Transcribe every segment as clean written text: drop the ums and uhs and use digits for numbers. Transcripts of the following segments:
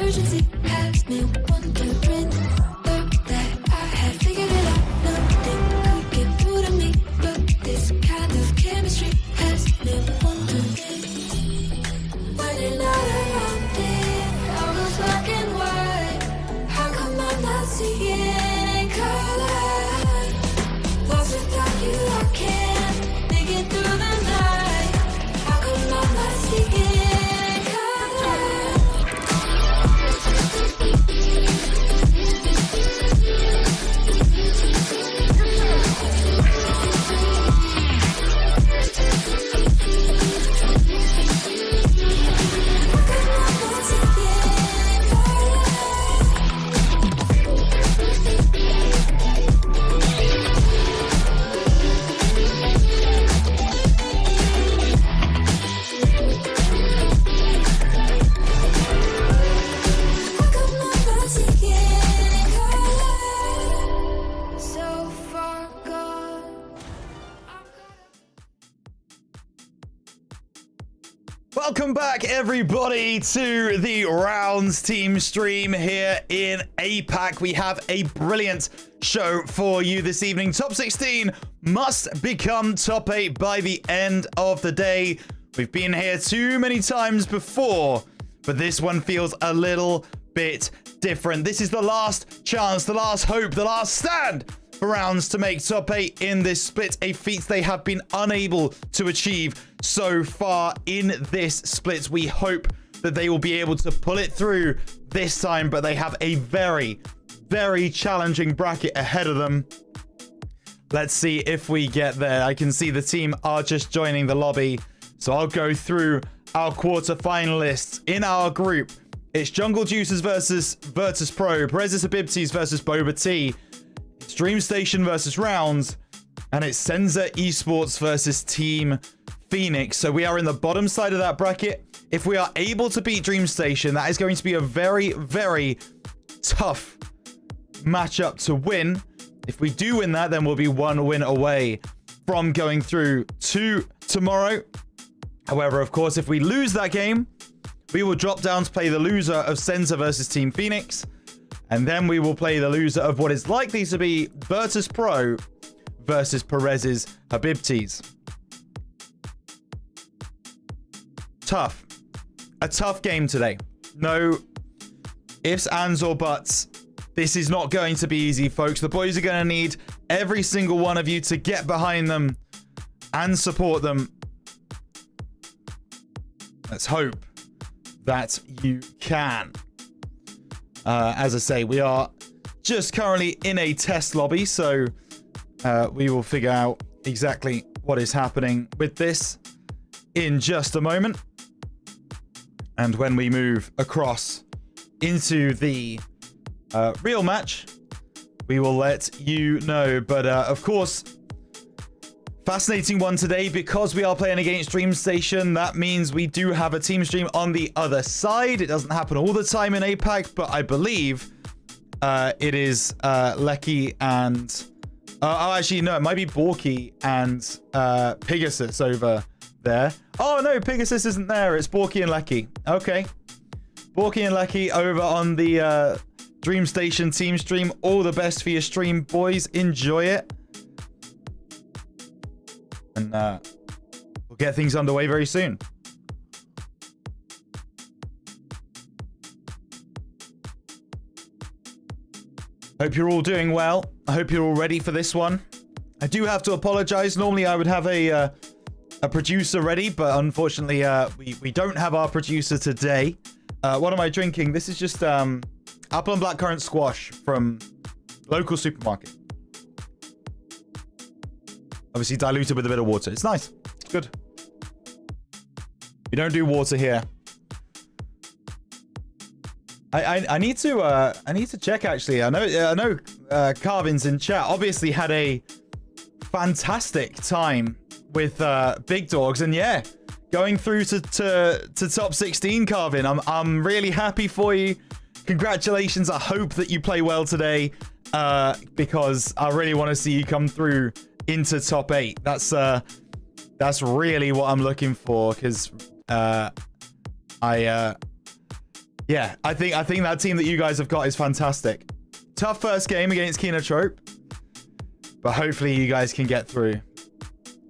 urgency has me wondering. Thought that I had figured it out. Nothing could get through to me, but this kind of chemistry has me wondering. When you're not around it, all goes black and white. How come I'm not seeing color? Lost without you, I can't make it through the night. How come I'm not seeing Welcome back, everybody, to the Rounds team stream here in APAC. We have a brilliant show for you this evening. Top 16 must become top 8 by the end of the day. We've been here too many times before, but this one feels a little bit different. This is the last chance, the last hope, the last stand for Rounds to make top 8 in this split, a feat they have been unable to achieve so far in this split. We hope that they will be able to pull it through this time, but they have a very, very challenging bracket ahead of them. Let's see if we get there. I can see the team are just joining the lobby, so I'll go through our quarterfinalists in our group. It's Jungle Juicers versus Virtus Pro, Perez's Habibtis versus Boba T, it's Dream Station versus Rounds, and it's Senza Esports versus Team Phoenix. So we are in the bottom side of that bracket. If we are able to beat Dream Station, that is going to be a very, very tough matchup to win. If we do win that, then we'll be one win away from going through to tomorrow. However, of course, if we lose that game, we will drop down to play the loser of Senza versus Team Phoenix. And then we will play the loser of what is likely to be Virtus Pro versus Perez's Habibtis. Tough. A tough game today. No ifs, ands, or buts. This is not going to be easy, folks. The boys are going to need every single one of you to get behind them and support them. Let's hope that you can. As I say, we are just currently in a test lobby, so we will figure out exactly what is happening with this in just a moment. And when we move across into the real match, we will let you know. But of course, fascinating one today because we are playing against Dream Station. That means we do have a team stream on the other side. It doesn't happen all the time in APAC, but I believe it is Lecky and... oh, actually, no, it might be Borky and Pegasus over there. Oh, no, Pegasus isn't there. It's Borky and Lecky. Okay. Borky and Lecky over on the Dream Station team stream. All the best for your stream, boys. Enjoy it. And we'll get things underway very soon. Hope you're all doing well. I hope you're all ready for this one. I do have to apologize. Normally I would have a producer ready, but unfortunately we don't have our producer today. What am I drinking? This is just apple and blackcurrant squash from local supermarket. Obviously diluted with a bit of water. It's nice. It's good. We don't do water here. I need to check actually. I know Carvin's in chat. Obviously had a fantastic time with Big Dogs, and yeah, going through to top 16, Carvin. I'm really happy for you. Congratulations. I hope that you play well today, because I really want to see you come through into top 8. That's really what I'm looking for, because Yeah, I think that team that you guys have got is fantastic. Tough first game against Kinotrope, but hopefully you guys can get through.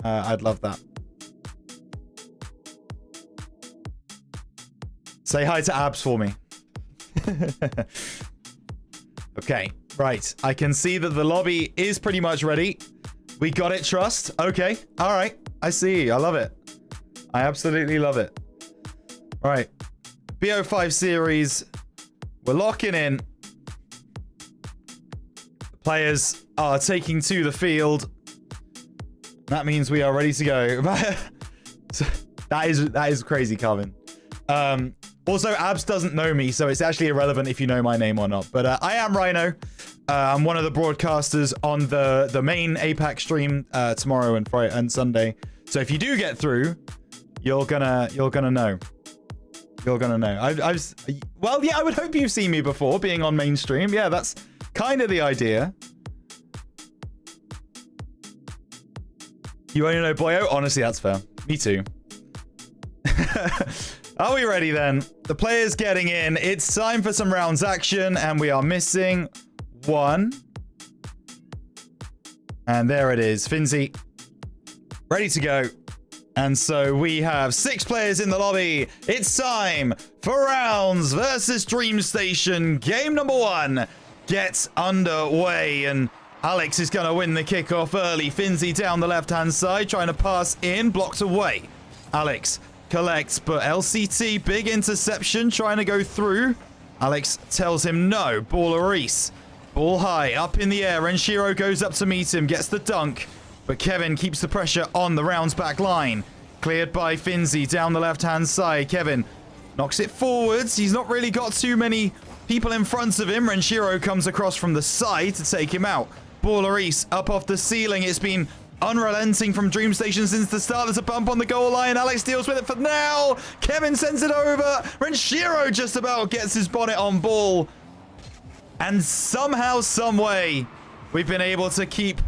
I'd love that. Say hi to Abs for me. Okay, right. I can see that the lobby is pretty much ready. We got it, Trust. Okay, all right. I see. I love it. I absolutely love it. All right. BO5 series. We're locking in. The players are taking to the field. That means we are ready to go. that is crazy, Calvin. Also, Abs doesn't know me, so it's actually irrelevant if you know my name or not. But I am Rhino. I'm one of the broadcasters on the main APAC stream tomorrow and Friday and Sunday. So if you do get through, you're gonna know. You're gonna know. Well, yeah, I would hope you've seen me before being on mainstream. Yeah, that's kind of the idea. You only know Boyo? Honestly, that's fair. Me too. Are we ready then? The players getting in. It's time for some rounds action, and we are missing one. And there it is. Finzi, ready to go. And so we have 6 players in the lobby. It's time for rounds versus Dream Station. Game number 1 gets underway, and Alex is going to win the kickoff early. Finzi down the left-hand side, trying to pass in, blocked away. Alex collects, but LCT, big interception, trying to go through. Alex tells him no. Baller ball high, up in the air, and Shiro goes up to meet him, gets the dunk, but Kevin keeps the pressure on the rounds back line. Cleared by Finzi down the left-hand side. Kevin knocks it forwards. He's not really got too many people in front of him. Renshiro comes across from the side to take him out. Baller up off the ceiling. It's been unrelenting from Dream Station since the start. There's a bump on the goal line. Alex deals with it for now. Kevin sends it over. Renshiro just about gets his bonnet on ball. And somehow, some way, we've been able to keep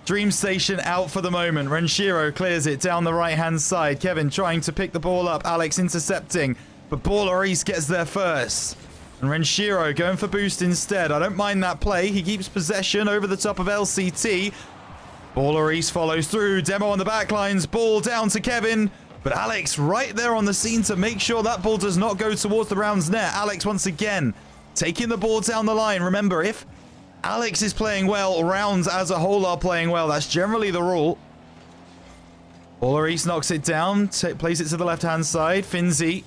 Dream Station out for the moment. Renshiro clears it down the right-hand side. Kevin trying to pick the ball up. Alex intercepting. But Baller gets there first. And Renshiro going for boost instead. I don't mind that play. He keeps possession over the top of LCT. Baller follows through. Demo on the backlines. Ball down to Kevin. But Alex right there on the scene to make sure that ball does not go towards the rounds net. Alex once again taking the ball down the line. Remember, if Alex is playing well, rounds as a whole are playing well. That's generally the rule. Baller knocks it down. Plays it to the left-hand side. Finzi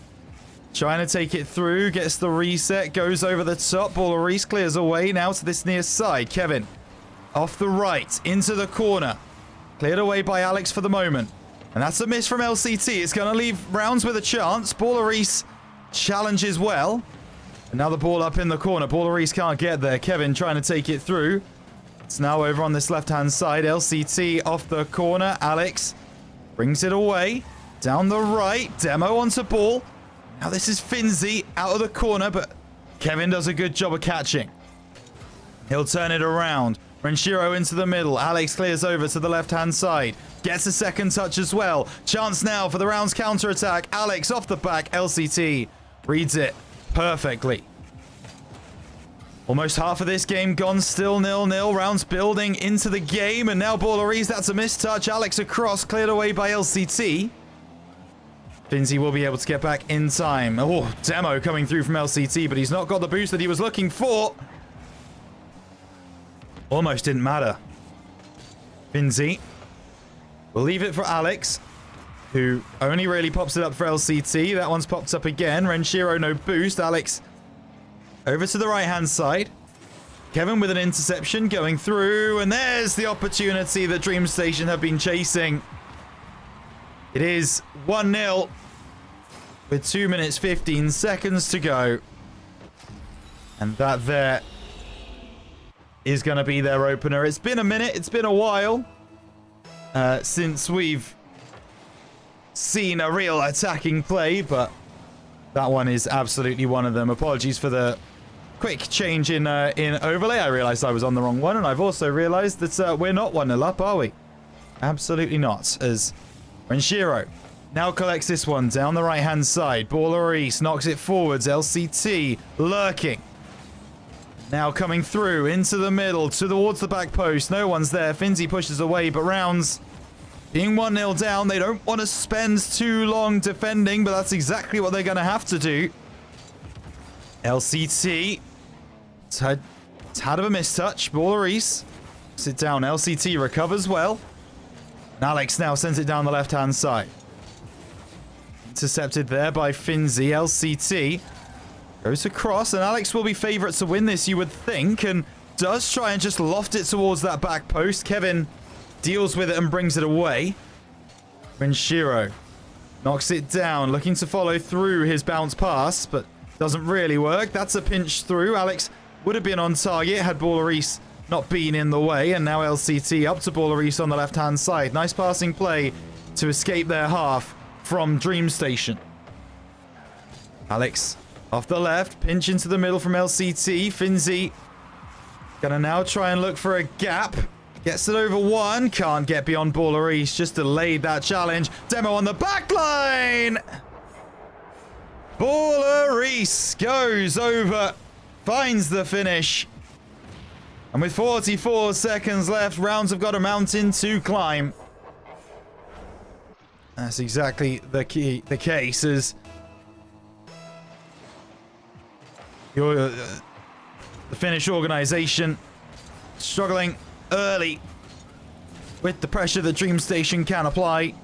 trying to take it through. Gets the reset. Goes over the top. Baller clears away now to this near side. Kevin off the right, into the corner. Cleared away by Alex for the moment. And that's a miss from LCT. It's going to leave rounds with a chance. Baller challenges well. And now the ball up in the corner. Baller can't get there. Kevin trying to take it through. It's now over on this left-hand side. LCT off the corner. Alex brings it away. Down the right. Demo onto ball. Now this is Finzi out of the corner, but Kevin does a good job of catching. He'll turn it around. Renshiro into the middle. Alex clears over to the left-hand side. Gets a second touch as well. Chance now for the rounds counter-attack. Alex off the back. LCT reads it perfectly. Almost half of this game gone. Still 0-0. Rounds building into the game. And now Baller that's a missed touch. Alex across. Cleared away by LCT. Finzi will be able to get back in time. Oh, Demo coming through from LCT, but he's not got the boost that he was looking for. Almost didn't matter. Finzi will leave it for Alex, who only really pops it up for LCT. That one's popped up again. Renshiro no boost. Alex over to the right-hand side. Kevin with an interception going through, and there's the opportunity that Dream Station have been chasing. It is 1-0 with 2 minutes 15 seconds to go. And that there is going to be their opener. It's been a minute. It's been a while since we've seen a real attacking play, but that one is absolutely one of them. Apologies for the quick change in overlay. I realized I was on the wrong one, and I've also realized that we're not 1-0 up, are we? Absolutely not. As Renshiro Now collects this one down the right-hand side. Baller East knocks it forwards. LCT lurking. Now coming through into the middle towards the back post. No one's there. Finzi pushes away, but Rounds being 1-0 down. They don't want to spend too long defending, but that's exactly what they're going to have to do. LCT. It's had a mistouch. Baller East. Sit down. LCT recovers well. And Alex now sends it down the left-hand side. Intercepted there by Finzi. LCT goes across, and Alex will be favourite to win this, you would think, and does try and just loft it towards that back post. Kevin deals with it and brings it away. Renshiro knocks it down, looking to follow through his bounce pass, but doesn't really work. That's a pinch through. Alex would have been on target had Baller East not been in the way, and now LCT up to Baller East on the left-hand side. Nice passing play to escape their half from Dream Station. Alex off the left, pinch into the middle from LCT. Finzi gonna now try and look for a gap. Gets it over one, can't get beyond Baller East, just delayed that challenge. Demo on the back line. Baller East goes over, finds the finish. And with 44 seconds left, Rounds have got a mountain to climb. That's exactly the case, as the Finnish organization struggling early with the pressure that Dream Station can apply.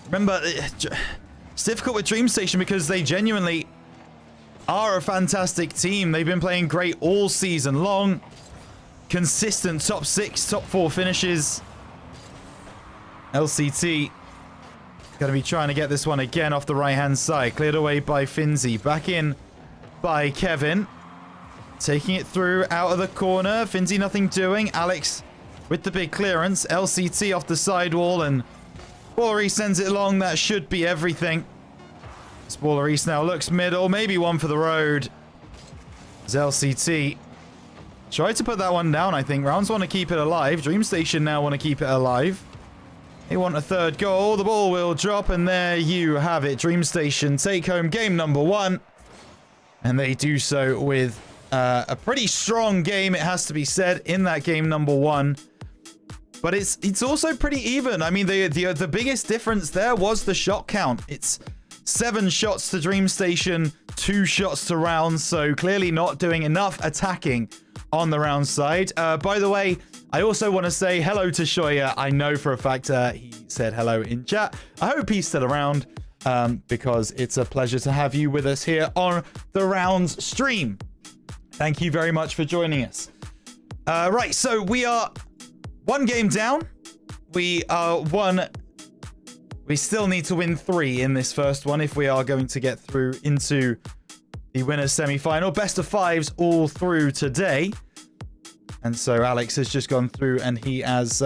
Remember, it's difficult with Dream Station because they genuinely are a fantastic team. They've been playing great all season long. Consistent top 6, top 4 finishes. LCT going to be trying to get this one again off the right-hand side. Cleared away by Finzi. Back in by Kevin. Taking it through out of the corner. Finzi nothing doing. Alex with the big clearance. LCT off the sidewall, and Baller East sends it along. That should be everything. Baller East now looks middle. Maybe one for the road. As LCT tried to put that one down, I think. Rounds want to keep it alive. Dream Station now want to keep it alive. They want a third goal. The ball will drop, and there you have it. Dream Station take home game number 1. And they do so with a pretty strong game, it has to be said, in that game number 1. But it's also pretty even. I mean, the biggest difference there was the shot count. It's 7 shots to Dream Station, 2 shots to Rounds, so clearly not doing enough attacking on the Rounds side. By the way, I also want to say hello to Shoya. I know for a fact he said hello in chat. I hope he's still around because it's a pleasure to have you with us here on the Rounds stream. Thank you very much for joining us. Right, so we are 1 game down. We still need to win 3 in this first one if we are going to get through into the winners semi-final. Best of 5s all through today. And so Alex has just gone through and he has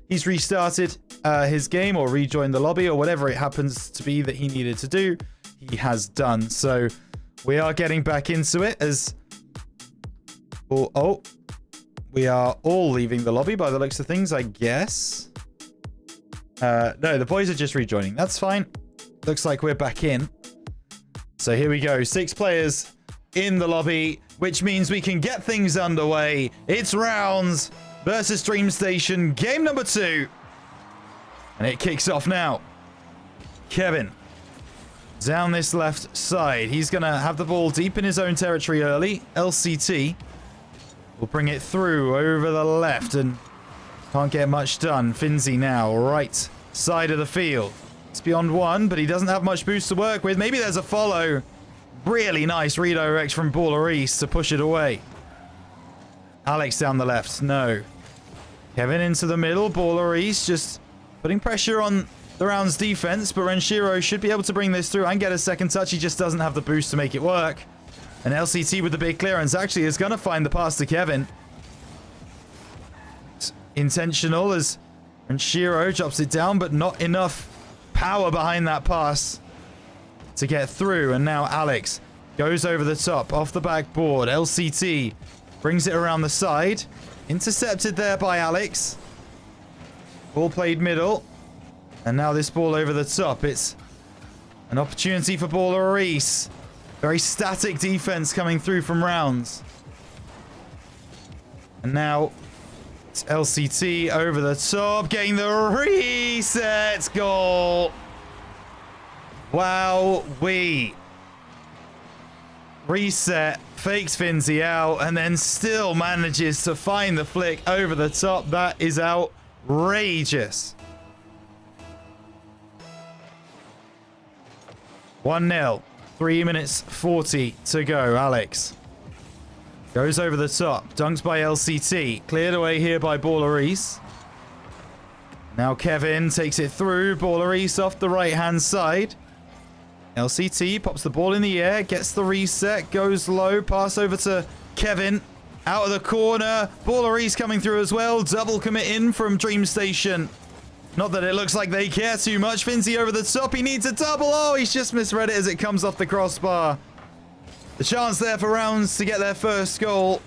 he's restarted his game or rejoined the lobby or whatever it happens to be that he needed to do. He has done. So we are getting back into it as we are all leaving the lobby by the looks of things, I guess. No, the boys are just rejoining. That's fine. Looks like we're back in. So here we go. 6 players in the lobby, which means we can get things underway. It's Rounds versus Dream Station, game number 2. And it kicks off now. Kevin down this left side. He's going to have the ball deep in his own territory early. LCT will bring it through over the left and can't get much done. Finzi now, right side of the field. It's beyond 1, but he doesn't have much boost to work with. Maybe there's a follow. Really nice redirect from Baller East to push it away. Alex down the left. No. Kevin into the middle. Baller East just putting pressure on the Rounds defense, but Renshiro should be able to bring this through and get a second touch. He just doesn't have the boost to make it work. And LCT with the big clearance actually is going to find the pass to Kevin. It's intentional as Renshiro drops it down, but not enough power behind that pass to get through. And now Alex goes over the top, off the backboard. LCT brings it around the side. Intercepted there by Alex. Ball played middle. And now this ball over the top. It's an opportunity for Baller Reese. Very static defense coming through from Rounds. And now it's LCT over the top, getting the reset goal. Wow, reset, fakes Finzi out, and then still manages to find the flick over the top. That is outrageous. 1-0. 3 minutes 40 to go. Alex goes over the top. Dunked by LCT. Cleared away here by Baller Reese. Now Kevin takes it through. Baller Reese off the right-hand side. LCT pops the ball in the air. Gets the reset. Goes low. Pass over to Kevin. Out of the corner. Baller Reese coming through as well. Double commit in from Dream Station. Not that it looks like they care too much. Finzi over the top. He needs a double. Oh, he's just misread it as it comes off the crossbar. The chance there for Rounds to get their first goal.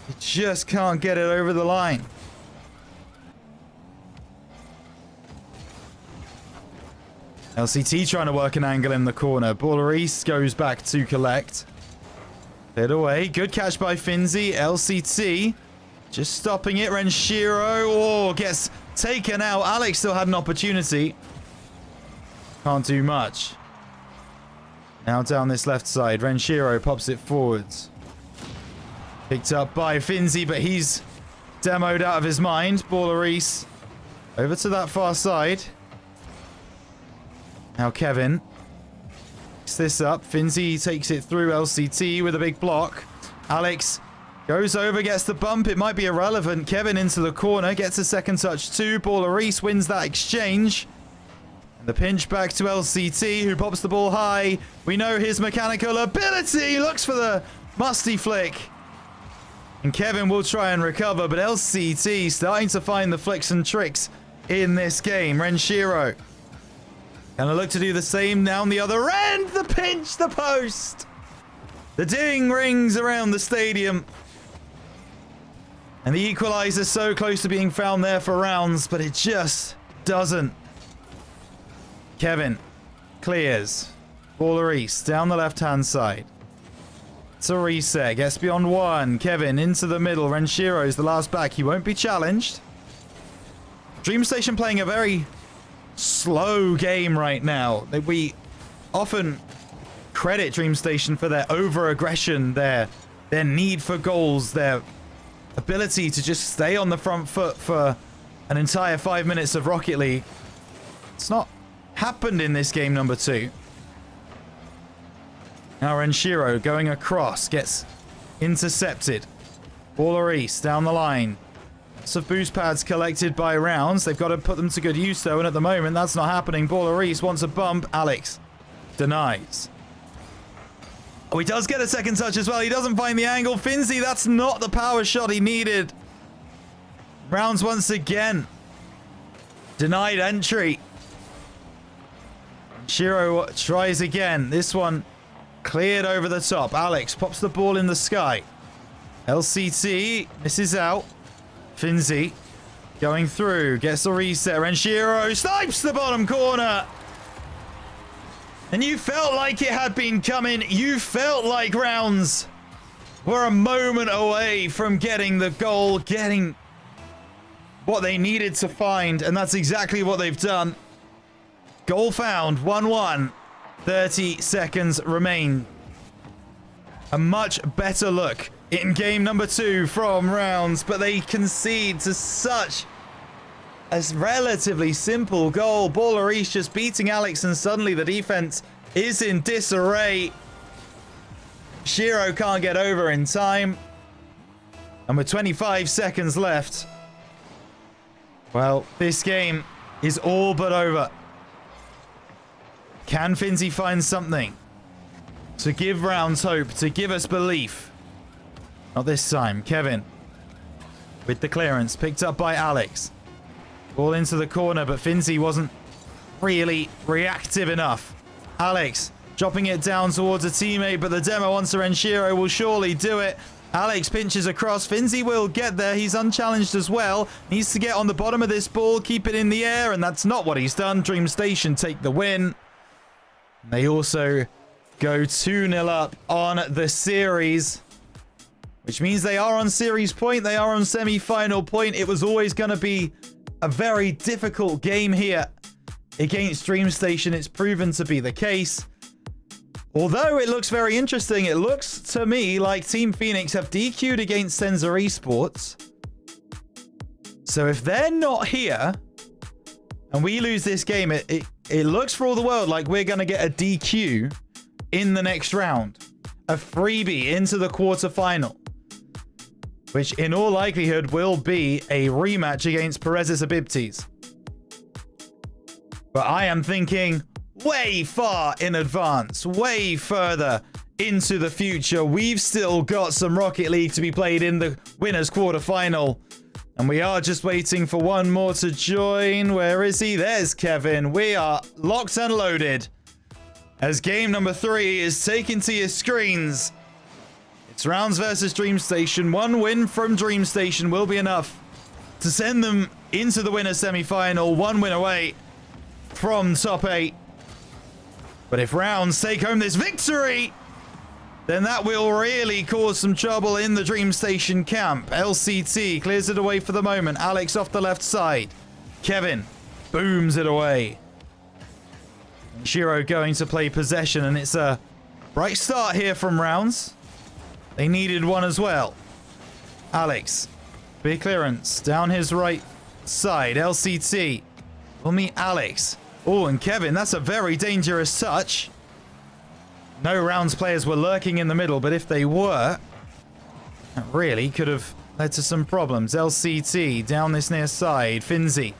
He just can't get it over the line. LCT trying to work an angle in the corner. Baller East goes back to collect. Hit away. Good catch by Finzi. LCT just stopping it. Renshiro. Oh, gets taken out. Alex still had an opportunity. Can't do much. Now down this left side. Renshiro pops it forwards. Picked up by Finzi, but he's demoed out of his mind. Baller East over to that far side. Now Kevin picks this up. Finzi takes it through LCT with a big block. Alex goes over, gets the bump. It might be irrelevant. Kevin into the corner, gets a second touch too. Baller Reese wins that exchange. And the pinch back to LCT, who pops the ball high. We know his mechanical ability. Looks for the musty flick. And Kevin will try and recover, but LCT starting to find the flicks and tricks in this game. Renshiro gonna look to do the same down the other end. The pinch, the post. The ding rings around the stadium. And the equalizer so close to being found there for Rounds, but it just doesn't. Kevin clears. Baller East down the left-hand side. It's a reset. Gets beyond one. Kevin into the middle. Renshiro's the last back. He won't be challenged. Dream Station playing a very slow game right now. We often credit Dream Station for their over-aggression, their need for goals, their ability to just stay on the front foot for an entire 5 minutes of Rocket League. It's not happened in this game number 2. Now Renshiro going across, gets intercepted. Baller East down the line. Lots of boost pads collected by Rounds. They've got to put them to good use though, and at the moment that's not happening. Baller East wants a bump. Alex denies. Oh, he does get a second touch as well. He doesn't find the angle. Finzi, that's not the power shot he needed. Rounds once again. Denied entry. Shiro tries again. This one cleared over the top. Alex pops the ball in the sky. LCT misses out. Finzi going through. Gets the reset. Renshiro snipes the bottom corner. And you felt like it had been coming. You felt like Rounds were a moment away from getting the goal, getting what they needed to find. And that's exactly what they've done. Goal found, 1-1. 30 seconds remain. A much better look in game number 2 from Rounds, but they concede to such a relatively simple goal. Baller East just beating Alex, and suddenly the defense is in disarray. Shiro can't get over in time. And with 25 seconds left, well, this game is all but over. Can Finzi find something to give Rounds hope, to give us belief? Not this time. Kevin with the clearance, picked up by Alex. Ball into the corner, but Finzi wasn't really reactive enough. Alex dropping it down towards a teammate, but the demo onto Renshiro will surely do it. Alex pinches across. Finzi will get there. He's unchallenged as well. Needs to get on the bottom of this ball, keep it in the air, and that's not what he's done. Dream Station take the win. They also go 2-0 up on the series, which means they are on series point. They are on semi-final point. It was always going to be a very difficult game here against Dream Station. It's proven to be the case. Although it looks very interesting, it looks to me like Team Phoenix have DQ'd against Sensor Esports. So if they're not here and we lose this game, it looks for all the world like we're going to get a DQ in the next round. A freebie into the quarterfinal, which in all likelihood will be a rematch against Perez's Abibtes. But I am thinking way far in advance, way further into the future. We've still got some Rocket League to be played in the winners quarterfinal, and we are just waiting for one more to join. Where is he? There's Kevin. We are locked and loaded as game number 3 is taken to your screens. It's Rounds versus Dream Station. One win from Dream Station will be enough to send them into the winner semi-final. One win away from top 8. But if Rounds take home this victory, then that will really cause some trouble in the Dream Station camp. LCT clears it away for the moment. Alex off the left side. Kevin booms it away. And Shiro going to play possession, and it's a bright start here from Rounds. They needed one as well. Alex, big clearance down his right side. LCT will meet Alex. Oh, and Kevin, that's a very dangerous touch. No Rounds players were lurking in the middle, but if they were, that really could have led to some problems. LCT down this near side. Finzi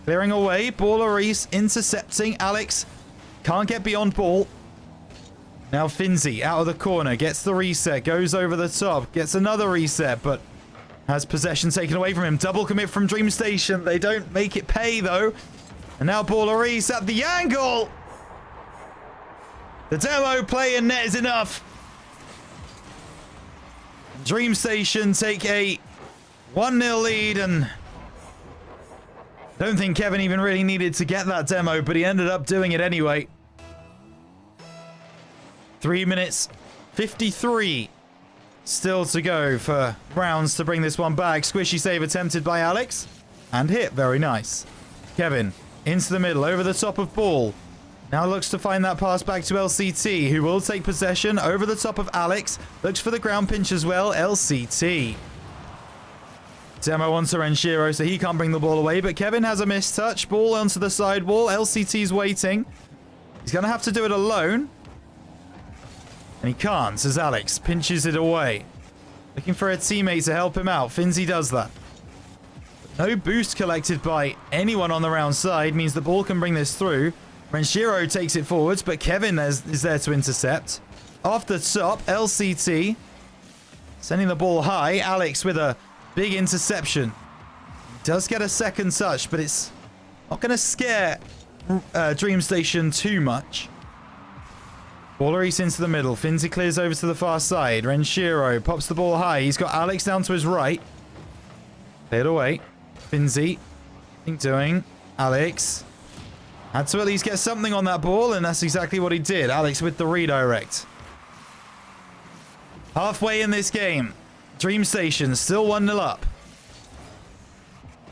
clearing away. Baller intercepting. Alex can't get beyond ball. Now Finzi out of the corner, gets the reset, goes over the top, gets another reset, but has possession taken away from him. Double commit from Dream Station. They don't make it pay, though. And now Baller at the angle. The demo play and net is enough. Dream Station take a 1-0 lead, and don't think Kevin even really needed to get that demo, but he ended up doing it anyway. 3 minutes 53 still to go for Rounds to bring this one back. Squishy save attempted by Alex and hit. Very nice. Kevin into the middle, over the top of ball. Now looks to find that pass back to LCT, who will take possession over the top of Alex. Looks for the ground pinch as well. LCT. Demo onto Renshiro, so he can't bring the ball away, but Kevin has a missed touch. Ball onto the side wall. LCT's waiting. He's going to have to do it alone. And he can't, as Alex pinches it away. Looking for a teammate to help him out. Finzi does that. No boost collected by anyone on the round side means the ball can bring this through. Renshiro takes it forwards, but Kevin is there to intercept. Off the top, LCT sending the ball high. Alex with a big interception. Does get a second touch, but it's not going to scare Dream Station too much. Baller into the middle. Finzi clears over to the far side. Renshiro pops the ball high. He's got Alex down to his right. Cleared away. Finzi, doing. Alex had to at least get something on that ball, and that's exactly what he did. Alex with the redirect. Halfway in this game, Dream Station still 1-0 up.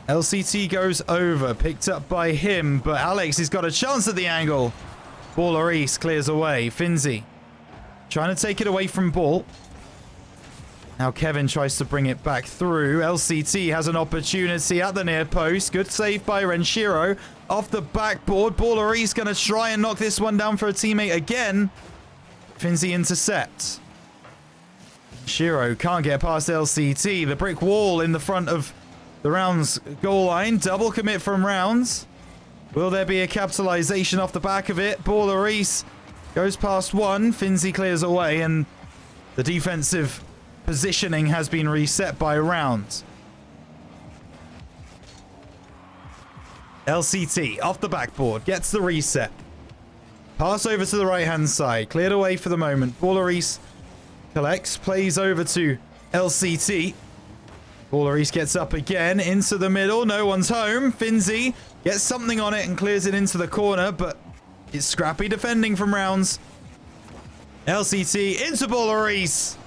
LCT goes over, picked up by him, but Alex has got a chance at the angle. Baller clears away. Finzi trying to take it away from ball. Now Kevin tries to bring it back through. LCT has an opportunity at the near post. Good save by Renshiro. Off the backboard. Baller going to try and knock this one down for a teammate again. Finzi intercepts. Shiro can't get past LCT. The brick wall in the front of the Rounds goal line. Double commit from Rounds. Will there be a capitalization off the back of it? Baller goes past one. Finzi clears away, and the defensive positioning has been reset by Rounds. LCT off the backboard, gets the reset. Pass over to the right-hand side, cleared away for the moment. Baller collects, plays over to LCT. Baller East gets up again into the middle. No one's home. Finzi gets something on it and clears it into the corner, but it's scrappy defending from Rounds. LCT into Baller East.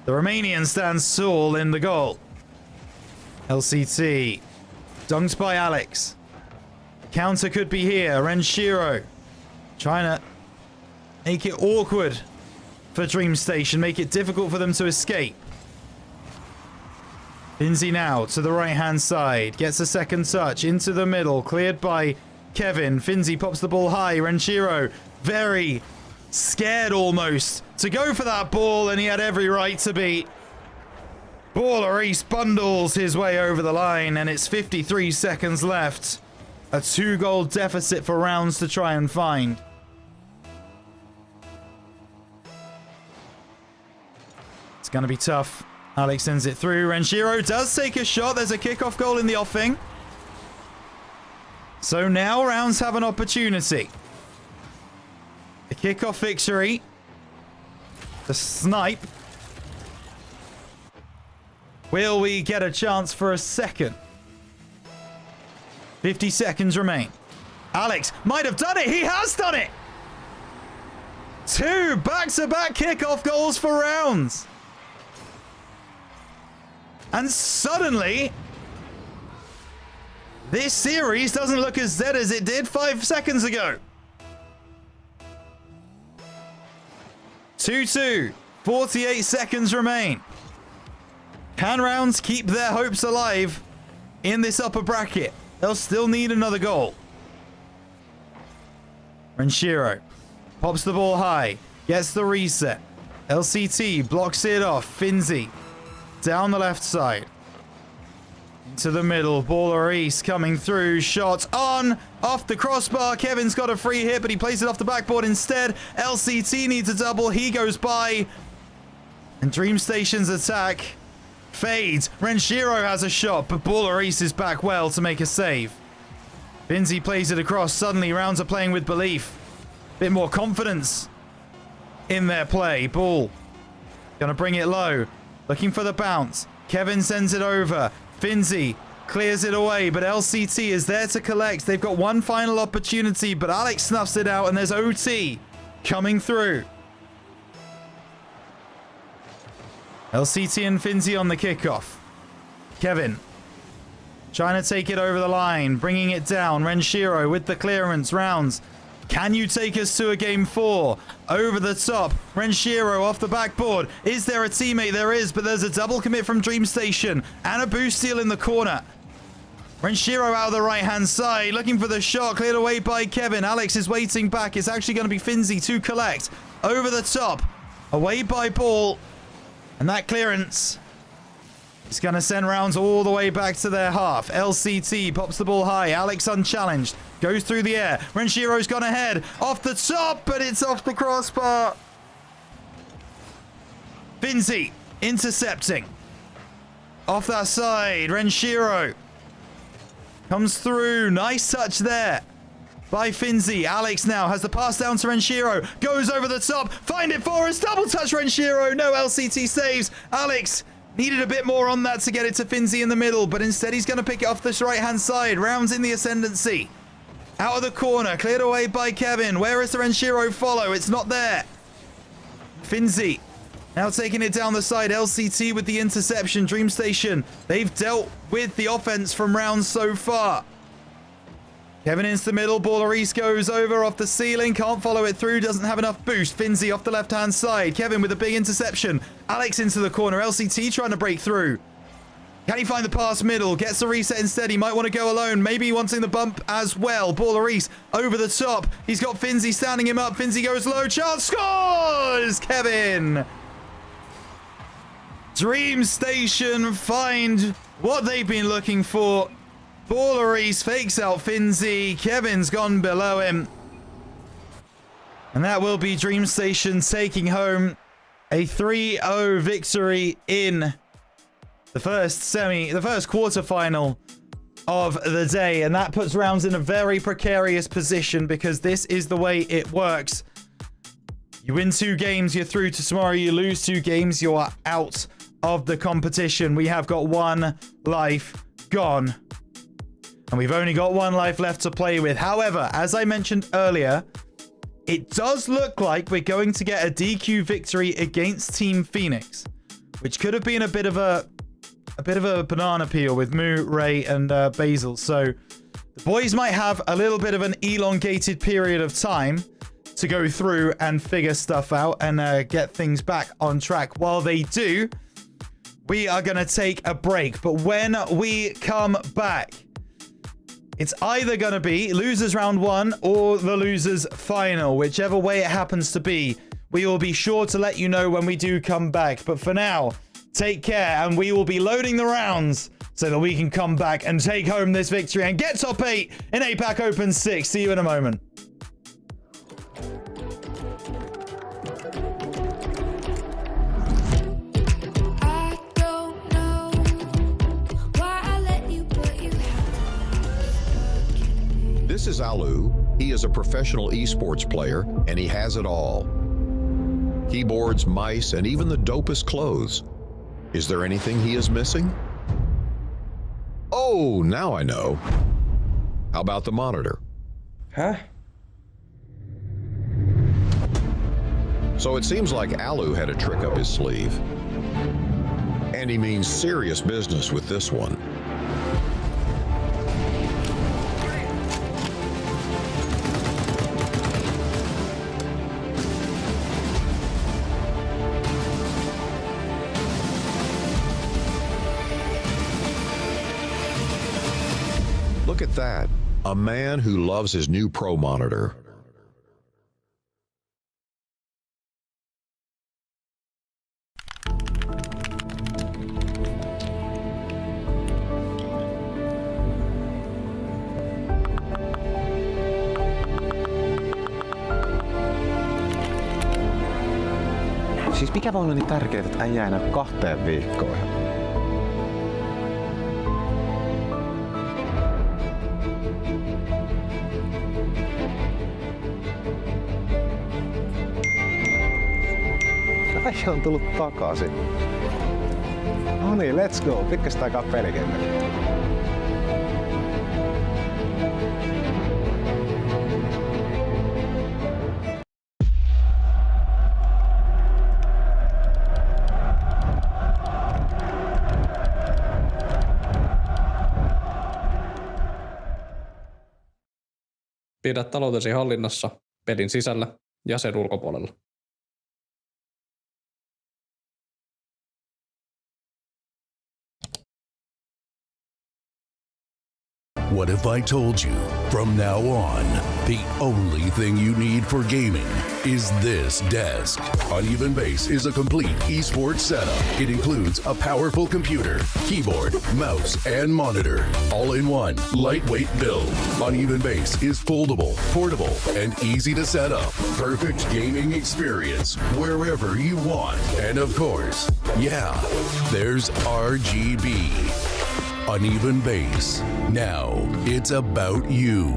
The Romanian stands tall in the goal. LCT. Dunked by Alex. Counter could be here. Renshiro trying to make it awkward for Dream Station. Make it difficult for them to escape. Finzi now to the right-hand side. Gets a second touch into the middle. Cleared by Kevin. Finzi pops the ball high. Renshiro very scared almost to go for that ball, and he had every right to be. Baller East bundles his way over the line, and it's 53 seconds left. A 2-goal deficit for Rounds to try and find. It's going to be tough. Alex sends it through. Renshiro does take a shot. There's a kickoff goal in the offing. So now Rounds have an opportunity. A kickoff victory. The snipe. Will we get a chance for a second? 50 seconds remain. Alex might have done it. He has done it. 2 back-to-back kickoff goals for Rounds. And suddenly, this series doesn't look as dead as it did 5 seconds ago. 2-2. 48 seconds remain. Can Rounds keep their hopes alive in this upper bracket? They'll still need another goal. Renshiro pops the ball high. Gets the reset. LCT blocks it off. Finzi down the left side. Into the middle. Baller East coming through. Shot on. Off the crossbar. Kevin's got a free hit, but he plays it off the backboard instead. LCT needs a double. He goes by. And Dream Station's attack fades. Renshiro has a shot, but Baller East is back well to make a save. Finzi plays it across. Suddenly, Rounds are playing with belief. Bit more confidence in their play. Ball. Gonna bring it low. Looking for the bounce. Kevin sends it over. Finzi clears it away, but LCT is there to collect. They've got one final opportunity, but Alex snuffs it out, and there's OT coming through. LCT and Finzi on the kickoff. Kevin trying to take it over the line, bringing it down. Renshiro with the clearance. Rounds. Can you take us to a game 4? Over the top. Renshiro off the backboard. Is there a teammate? There is, but there's a double commit from Dream Station and a boost steal in the corner. Renshiro out of the right-hand side, looking for the shot. Cleared away by Kevin. Alex is waiting back. It's actually going to be Finzi to collect. Over the top. Away by Ball. And that clearance is going to send Rounds all the way back to their half. LCT pops the ball high. Alex unchallenged. Goes through the air. Renshiro's gone ahead. Off the top, but it's off the crossbar. Finzi intercepting. Off that side. Renshiro comes through. Nice touch there by Finzi. Alex now has the pass down to Renshiro. Goes over the top. Find it for us. Double touch Renshiro. No LCT saves. Alex needed a bit more on that to get it to Finzi in the middle, but instead he's going to pick it off this right-hand side. Rounds in the ascendancy. Out of the corner. Cleared away by Kevin. Where is the Renshiro follow? It's not there. Finzi now taking it down the side. LCT with the interception. Dream Station, they've dealt with the offense from Rounds so far. Kevin into the middle. Baller East goes over off the ceiling. Can't follow it through. Doesn't have enough boost. Finzi off the left-hand side. Kevin with a big interception. Alex into the corner. LCT trying to break through. Can he find the pass middle? Gets a reset instead. He might want to go alone. Maybe wanting the bump as well. Baller East over the top. He's got Finzi standing him up. Finzi goes low. Chance scores! Kevin. Dream Station find what they've been looking for. Baller East fakes out Finzi. Kevin's gone below him. And that will be Dream Station taking home a 3-0 victory in the first quarterfinal of the day. And that puts Rounds in a very precarious position because this is the way it works. You win 2 games, you're through to tomorrow. You lose 2 games, you are out of the competition. We have got 1 life gone. And we've only got 1 life left to play with. However, as I mentioned earlier, it does look like we're going to get a DQ victory against Team Phoenix, which could have been a bit of a banana peel with Moo, Ray, and Basil. So the boys might have a little bit of an elongated period of time to go through and figure stuff out and get things back on track. While they do, we are going to take a break. But when we come back, it's either going to be losers round 1 or the losers final. Whichever way it happens to be, we will be sure to let you know when we do come back. But for now, take care, and we will be loading the rounds so that we can come back and take home this victory and get top 8 in APAC Open 6. See you in a moment. This is Alu. He is a professional esports player, and he has it all. Keyboards, mice, and even the dopest clothes. Is there anything he is missing? Oh, now I know. How about the monitor? Huh? So it seems like Alu had a trick up his sleeve. And he means serious business with this one. Look at that, a man who loves his new Pro monitor. Siis mikä voi olla niin tärkeää, että äijä enää 2 viikkoon? Äijä on tullut takaisin. No niin, let's go. Pitkästä aikaa pelikentällä. Pidä taloutesi hallinnassa pelin sisällä ja sen ulkopuolella. What if I told you, from now on, the only thing you need for gaming is this desk? Uneven Base is a complete esports setup. It includes a powerful computer, keyboard, mouse, and monitor, all in one lightweight build. Uneven Base is foldable, portable, and easy to set up. Perfect gaming experience wherever you want. And of course, yeah, there's RGB. Uneven Base. Now it's about you.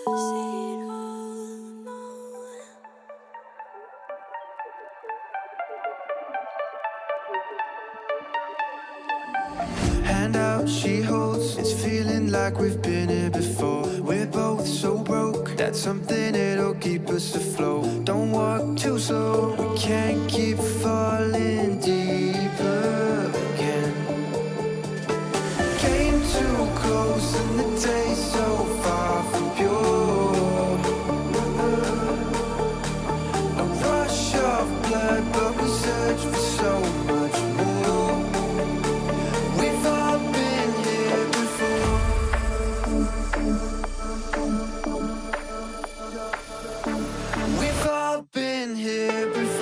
it all, no. Hand out, she holds. It's feeling like we've been here before. We're both so broke. That's something that'll keep us afloat. Don't walk too slow. We can't keep falling deeper again. Came too close and the taste so far from pure. A rush of blood, but we search for so much more. We've all been here before. We've all been here before.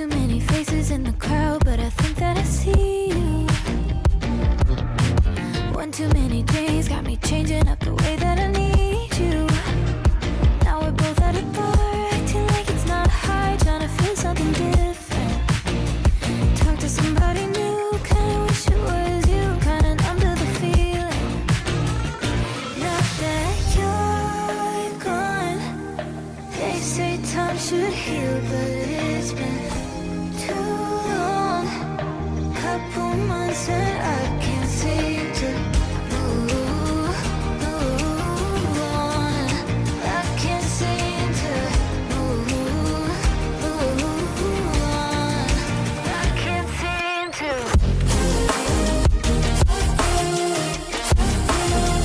too many faces in the crowd, but I think that I see you. One too many days got me changing up the way that I need you. Now we're both at a bar, acting like it's not hard, trying to feel something different. Talk to somebody new, kinda wish it was you, kinda numb to the feeling. Now that you're gone, they say time should heal, but it's been too long. Couple months and I can't seem to move on. I can't seem to move on. I can't seem to.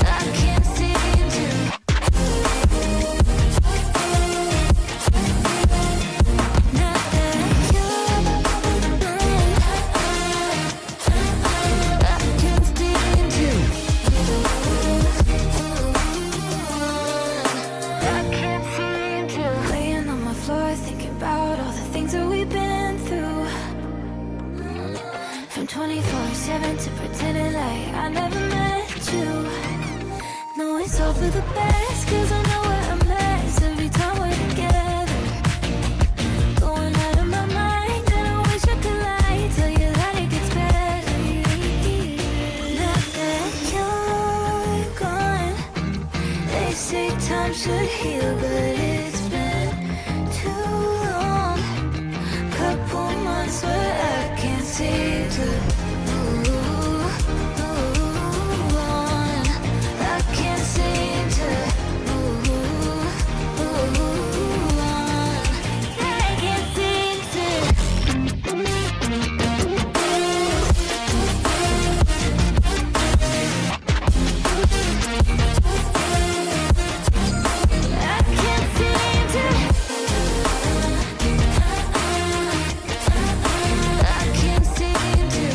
I can't seem to. Not that you're gone. I can't seem to. I can't seem to. Laying on my floor, thinking about all the things that we've been through. From 24/7 to pretending like I never met you. No, it's all for the best, cause I know we're a mess every time we're together. Going out of my mind, and I wish I could lie, tell you that it gets better. Now that you're gone, they say time should heal, but it's been too long. Couple months where I can't seem to move on. I can't seem to move on. I can't seem to. I can't seem to. I can't seem to.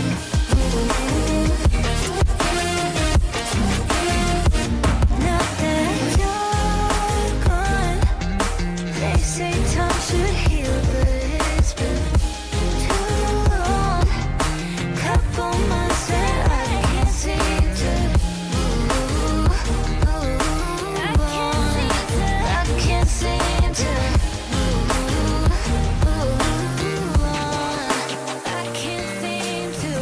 Now that you're gone, they say time should heal, but it's been too long. Couple months and I can't seem to move on. I can't seem to move on. I can't seem to.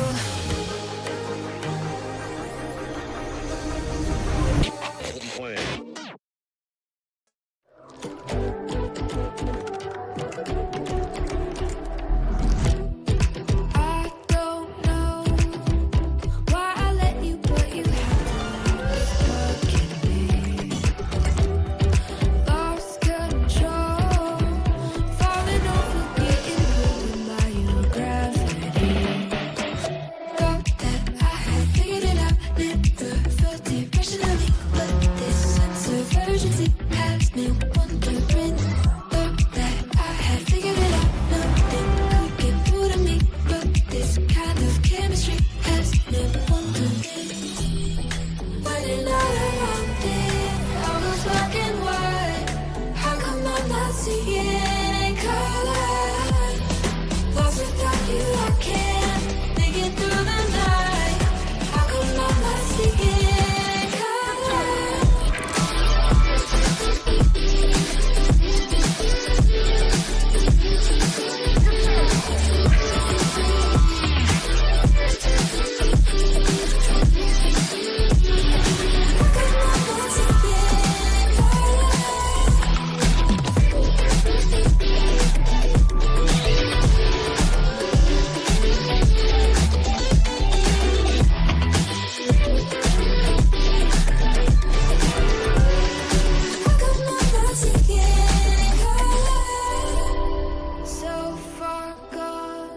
I don't know why I let you, but you have to stuck in me. Lost control, falling over, getting pulled by your gravity. Thought that I had figured it out, never felt it pressure on me, but this sense of urgency has me wondering. Thought that I had figured it out, nothing could get through to me, but this kind of chemistry has me wondering. Running all around it, all those black and white. How come I'm not seeing in color? Lost without you, I can't make it through the night. How come I'm not seeing in color? So far gone.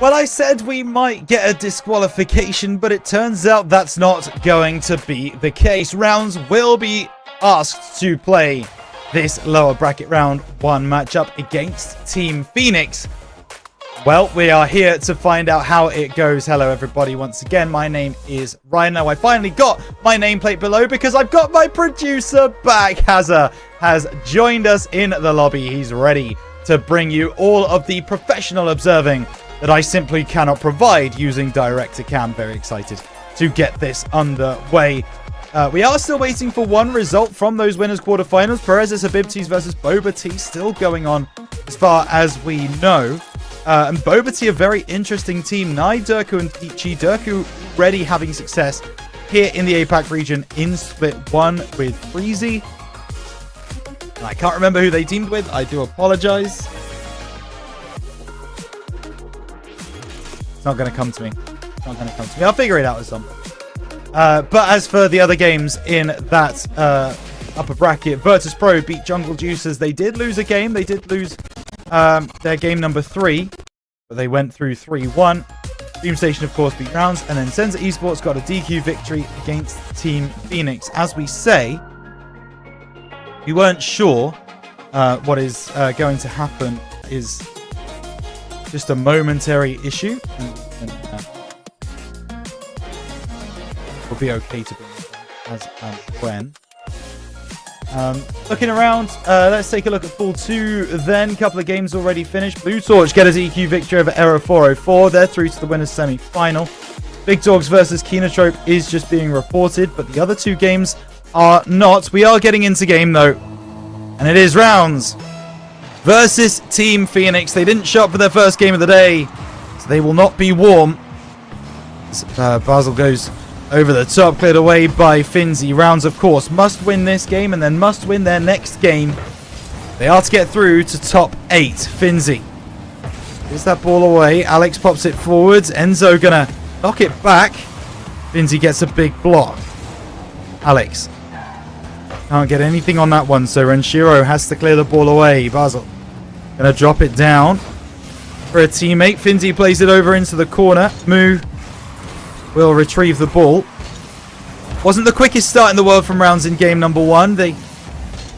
Well, I said we might get a disqualification, but it turns out that's not going to be the case. Rounds will be asked to play this lower bracket round 1 matchup against Team Phoenix. Well, we are here to find out how it goes. Hello, everybody. Once again, my name is Ryan. Now, I finally got my nameplate below because I've got my producer back. Hazza has joined us in the lobby. He's ready to bring you all of the professional observing that I simply cannot provide using direct-to-cam. Very excited to get this underway. We are still waiting for one result from those winners quarterfinals. Perez's Habibtis versus Boba still going on as far as we know. And Boba a very interesting team. Nai, Durku, and Peachy. Durku already having success here in the APAC region in Split 1 with Freezy. I can't remember who they teamed with. I do apologize. It's not going to come to me. It's not going to come to me. I'll figure it out with some. But as for the other games in that upper bracket, Virtus Pro beat Jungle Juicers. They did lose a game. They did lose their game number 3, but they went through 3-1. Dream Station, of course, beat Rounds, and then Senza Esports got a DQ victory against Team Phoenix. As we say, we weren't sure what is going to happen is just a momentary issue, and will be okay to be as and when. Looking around, let's take a look at Pool 2 then. Couple of games already finished. Blue Torch get a DQ victory over Error 404. They're through to the winners semi-final. Big Dogs versus Kenotrope is just being reported, but the other two games are not. We are getting into game though, and it is Rounds versus Team Phoenix. They didn't show up for their first game of the day, so they will not be warm. Basel goes over the top, cleared away by Finzi. Rounds, of course, must win this game and then must win their next game. They are to get through to top 8. Finzi gives that ball away. Alex pops it forwards. Enzo gonna knock it back. Finzi gets a big block. Alex can't get anything on that one, so Renshiro has to clear the ball away. Basel gonna drop it down for a teammate. Finzi plays it over into the corner. Moo will retrieve the ball. Wasn't the quickest start in the world from Rounds in game number 1. They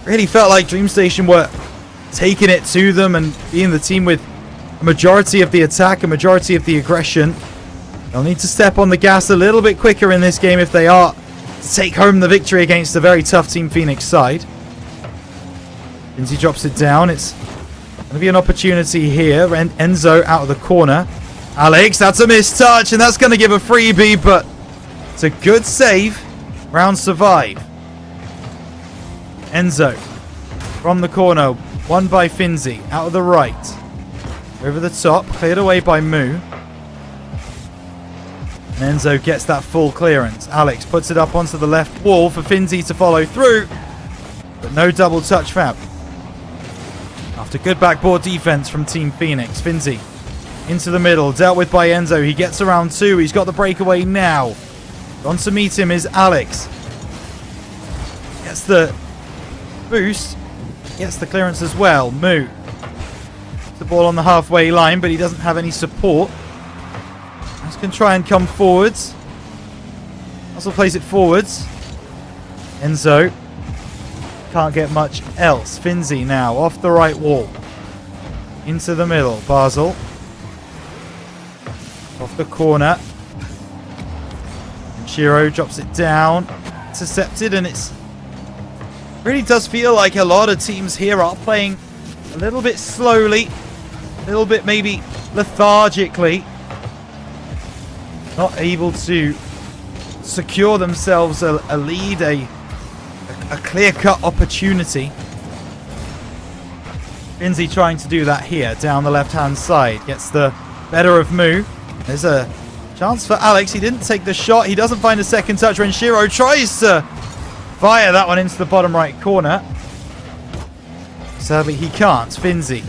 really felt like Dream Station were taking it to them and being the team with a majority of the attack, a majority of the aggression. They'll need to step on the gas a little bit quicker in this game if they are to take home the victory against a very tough Team Phoenix side. Finzi drops it down. It's going to be an opportunity here. Enzo out of the corner. Alex, that's a missed touch, and that's going to give a freebie, but it's a good save. Rounds survive. Enzo from the corner, won by Finzi, out of the right. Over the top, cleared away by Moo. And Enzo gets that full clearance. Alex puts it up onto the left wall for Finzi to follow through, but no double touch fab. After good backboard defense from Team Phoenix, Finzi into the middle, dealt with by Enzo. He gets around 2. He's got the breakaway now. On to meet him is Alex. Gets the boost. Gets the clearance as well. Moo. The ball on the halfway line, but he doesn't have any support. Just can try and come forwards. Also plays it forwards. Enzo can't get much else. Finzi now off the right wall. Into the middle. Basel. Off the corner. And Shiro drops it down. Intercepted, and it's really does feel like a lot of teams here are playing a little bit slowly, a little bit maybe lethargically. Not able to secure themselves a lead, a clear-cut opportunity. Finzi trying to do that here, down the left-hand side. Gets the better of Moo. There's a chance for Alex. He didn't take the shot. He doesn't find a second touch. Renshiro tries to fire that one into the bottom right corner. Sadly, he can't. Finzi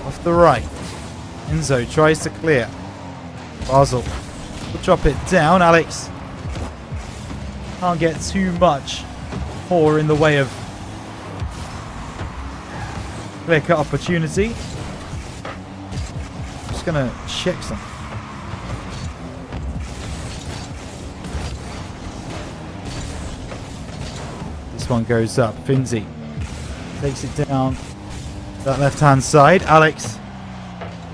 off the right. Enzo tries to clear. Basel will drop it down. Alex can't get too much more in the way of clear-cut opportunity. Just going to check something. This one goes up. Finzi takes it down that left-hand side. Alex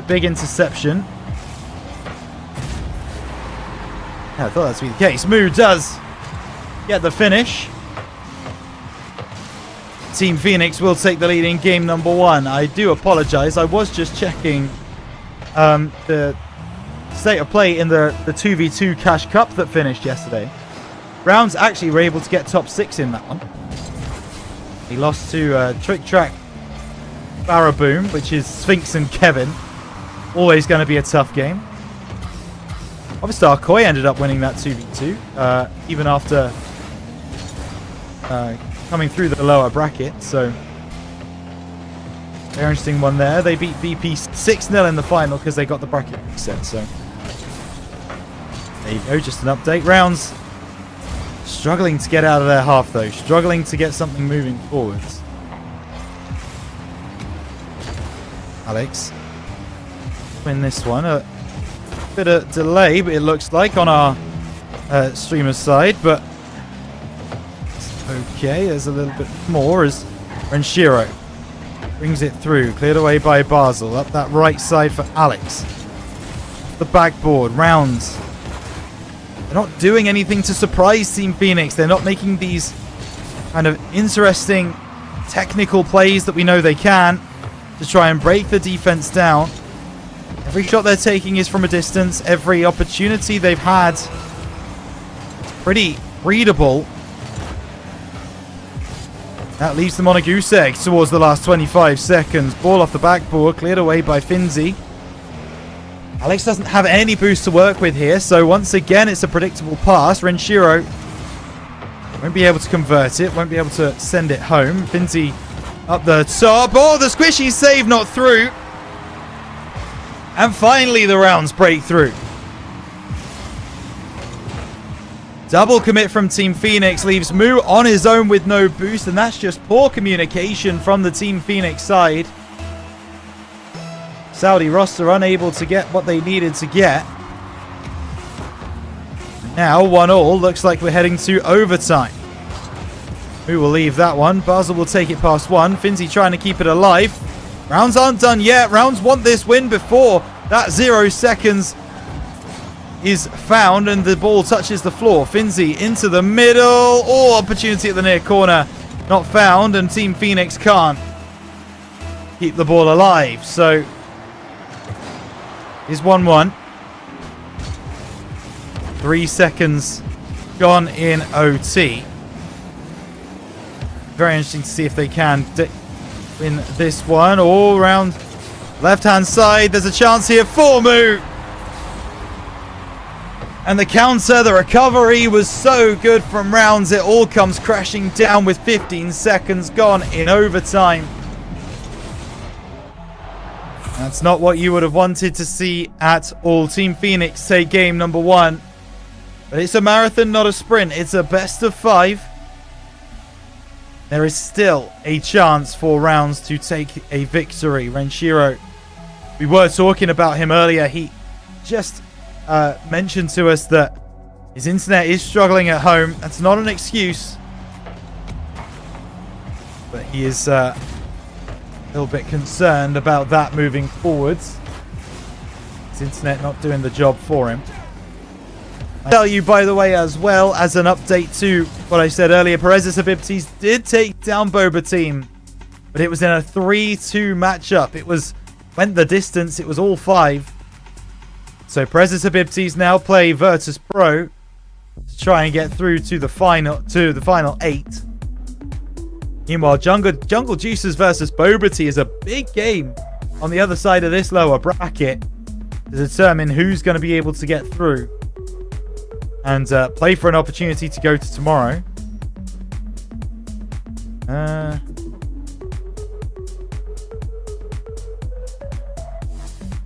The big interception. Yeah, I thought that would be the case. Moo does get the finish. Team Phoenix will take the lead in game number 1. I do apologize. I was just checking the state of play in the 2v2 Cash Cup that finished yesterday. Rounds actually were able to get top 6 in that one. He lost to Trick Track Baraboom, which is Sphinx and Kevin. Always going to be a tough game. Obviously, Koi ended up winning that 2v2, even after coming through the lower bracket. So, very interesting one there. They beat BP 6-0 in the final because they got the bracket reset. So, there you go. Just an update. Rounds struggling to get out of their half, though. Struggling to get something moving forwards. Alex win this one. A bit of delay, but it looks like on our streamer's side, but okay, there's a little bit more as Renshiro brings it through, cleared away by Basel, up that right side for Alex. The backboard, Rounds. They're not doing anything to surprise Team Phoenix. They're not making these kind of interesting technical plays that we know they can to try and break the defense down. Every shot they're taking is from a distance. Every opportunity they've had is pretty readable. That leaves them on a goose egg towards the last 25 seconds. Ball off the backboard, cleared away by Finzi. Alex doesn't have any boost to work with here, so once again it's a predictable pass. Renshiro won't be able to convert it, won't be able to send it home. Finzi up the top. Oh, the squishy save not through. And finally the Rounds break through. Double commit from Team Phoenix leaves Moo on his own with no boost, and that's just poor communication from the Team Phoenix side. Saudi roster unable to get what they needed to get. Now 1-1, looks like we're heading to overtime. Moo will leave that one. Basel will take it past 1. Finzi trying to keep it alive. Rounds aren't done yet. Rounds want this win before that 0 seconds is found and the ball touches the floor. Finzi into the middle. Oh, opportunity at the near corner. Not found, and Team Phoenix can't keep the ball alive. So, is 1-1. 3 seconds gone in OT. Very interesting to see if they can win this one. All round left-hand side. There's a chance here for Moo. And the counter, the recovery was so good from Rounds. It all comes crashing down with 15 seconds gone in overtime. That's not what you would have wanted to see at all. Team Phoenix take game number 1. But it's a marathon, not a sprint. It's a best of 5. There is still a chance for Rounds to take a victory. Renshiro, we were talking about him earlier. He just mentioned to us that his internet is struggling at home. That's not an excuse. But he is a little bit concerned about that moving forwards. His internet not doing the job for him. I'll tell you, by the way, as well, as an update to what I said earlier, Perez's Habibtis did take down Boba Team, but it was in a 3-2 matchup. It went the distance. It was all 5. So Perez's Habibtis now play Virtus Pro to try and get through to the final 8. Meanwhile, Jungle Juicers versus Boba is a big game on the other side of this lower bracket to determine who's going to be able to get through and play for an opportunity to go to tomorrow.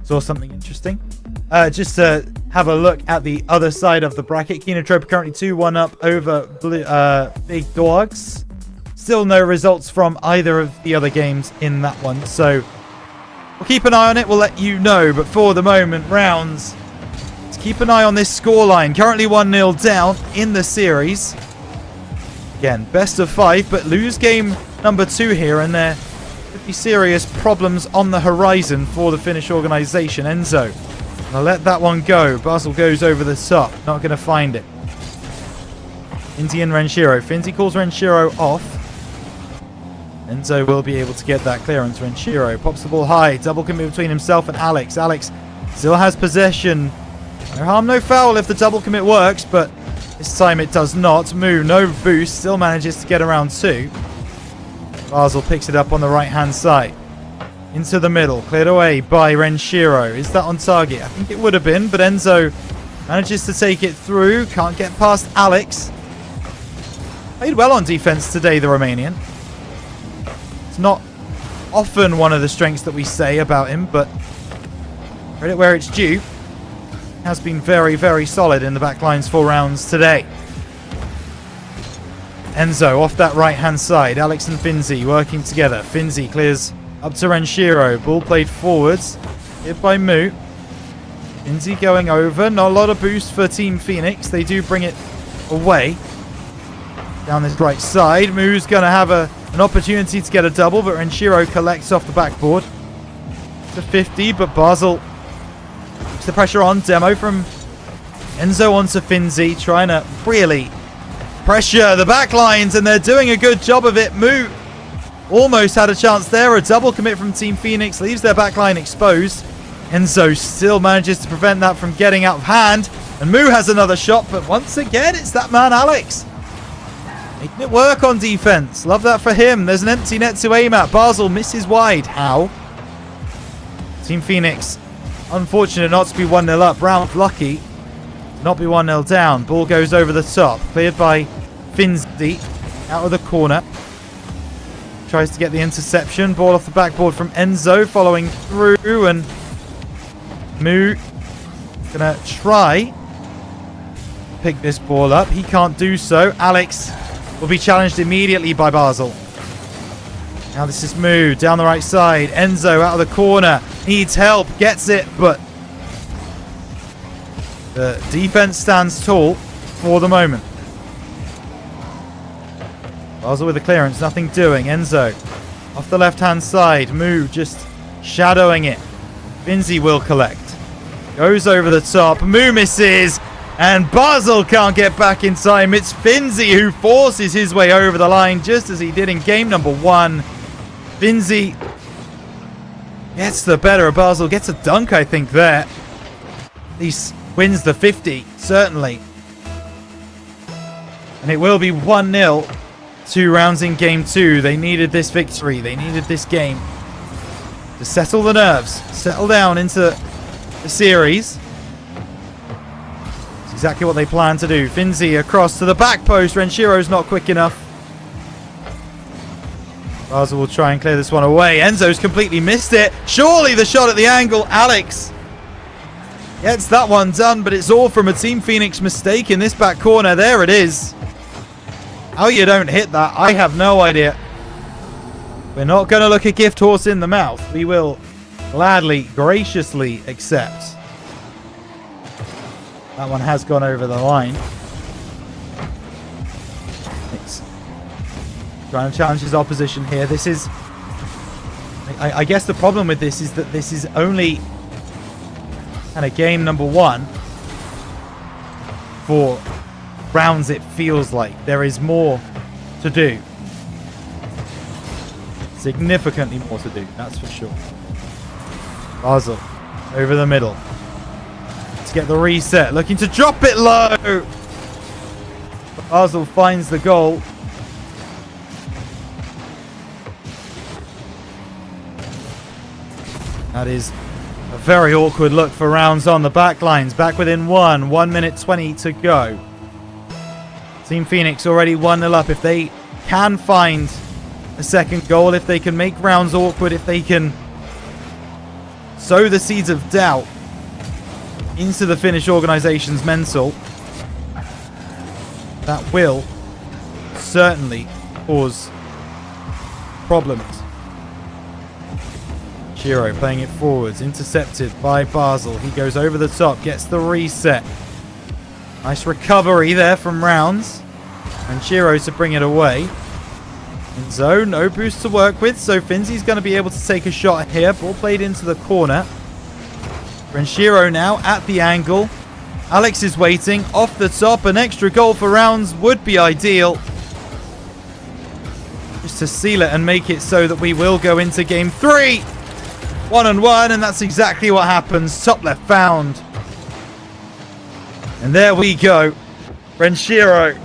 Saw something interesting. Just to have a look at the other side of the bracket. Kinotrope currently 2-1 up over Big Dogs. Still no results from either of the other games in that one. So we'll keep an eye on it. We'll let you know. But for the moment, Rounds, let's keep an eye on this scoreline. Currently 1-0 down in the series. Again, best of 5, but lose game number 2 here, and they're Could be serious problems on the horizon for the Finnish organisation. Enzo, gonna let that one go. Basel goes over the top, not gonna find it. Finzi and Renshiro. Finzi calls Renshiro off. Enzo will be able to get that clearance. Renshiro pops the ball high. Double commit between himself and Alex. Alex still has possession. No harm, no foul if the double commit works, but this time it does not. Moo, no boost. Still manages to get around 2. Basel picks it up on the right-hand side. Into the middle. Cleared away by Renshiro. Is that on target? I think it would have been, but Enzo manages to take it through. Can't get past Alex. Played well on defense today, the Romanian. It's not often one of the strengths that we say about him, but credit where it's due. Has been very, very solid in the back lines for rounds today. Enzo off that right-hand side. Alex and Finzi working together. Finzi clears up to Renshiro. Ball played forwards. Hit by Moo. Finzi going over. Not a lot of boost for Team Phoenix. They do bring it away. Down this right side. Moo's going to have an opportunity to get a double, but Renshiro collects off the backboard. To 50, but Basel keeps the pressure on. Demo from Enzo onto Finzi, trying to really pressure the back lines, and they're doing a good job of it. Moo almost had a chance there. A double commit from Team Phoenix leaves their back line exposed. Enzo still manages to prevent that from getting out of hand, and Moo has another shot, but once again it's that man Alex making it work on defense. Love that for him. There's an empty net to aim at. Basel misses wide. How? Team Phoenix unfortunate not to be 1-0 up. Round lucky to not be 1-0 down. Ball goes over the top. Cleared by Finzi out of the corner. Tries to get the interception. Ball off the backboard from Enzo, following through, and Moo gonna try to pick this ball up. He can't do so. Alex will be challenged immediately by Basel. Now this is Moo down the right side. Enzo out of the corner. Needs help. Gets it, but the defense stands tall for the moment. Basel with the clearance. Nothing doing. Enzo off the left-hand side. Moo just shadowing it. Finzi will collect. Goes over the top. Moo misses. And Basel can't get back in time. It's Finzi who forces his way over the line, just as he did in game number 1. Finzi gets the better of Basel. Gets a dunk, I think, there. At least wins the 50, certainly. And it will be 1-0. 2 rounds in game 2. They needed this victory. They needed this game to settle the nerves. Settle down into the series. Exactly what they plan to do. Finzi across to the back post. Renshiro's not quick enough. Basel will try and clear this one away. Enzo's completely missed it. Surely the shot at the angle. Alex gets that one done, but it's all from a Team Phoenix mistake in this back corner. There it is. How you don't hit that, I have no idea. We're not going to look a gift horse in the mouth. We will gladly, graciously accept. That one has gone over the line. It's trying to challenge his opposition here. This is... I guess the problem with this is that this is only kind of game number 1 for rounds. It feels like there is more to do. Significantly more to do, that's for sure. Basel over the middle. To get the reset, looking to drop it low. Basel finds the goal. That is a very awkward look for rounds on the back lines. Back within 1 minute 20 to go. Team Phoenix already 1-0 up. If they can find a second goal, if they can make rounds awkward, if they can sow the seeds of doubt into the Finnish organization's mental, that will certainly cause problems. Shiro playing it forwards, intercepted by Basel. He goes over the top, gets the reset. Nice recovery there from Rounds. And Shiro to bring it away. Enzo, no boost to work with, so Finzi's going to be able to take a shot here. Ball played into the corner. Renshiro now at the angle. Alex is waiting. Off the top, an extra goal for Rounds would be ideal. Just to seal it and make it so that we will go into game 3. 1-on-1, and that's exactly what happens. Top left found. And there we go. Renshiro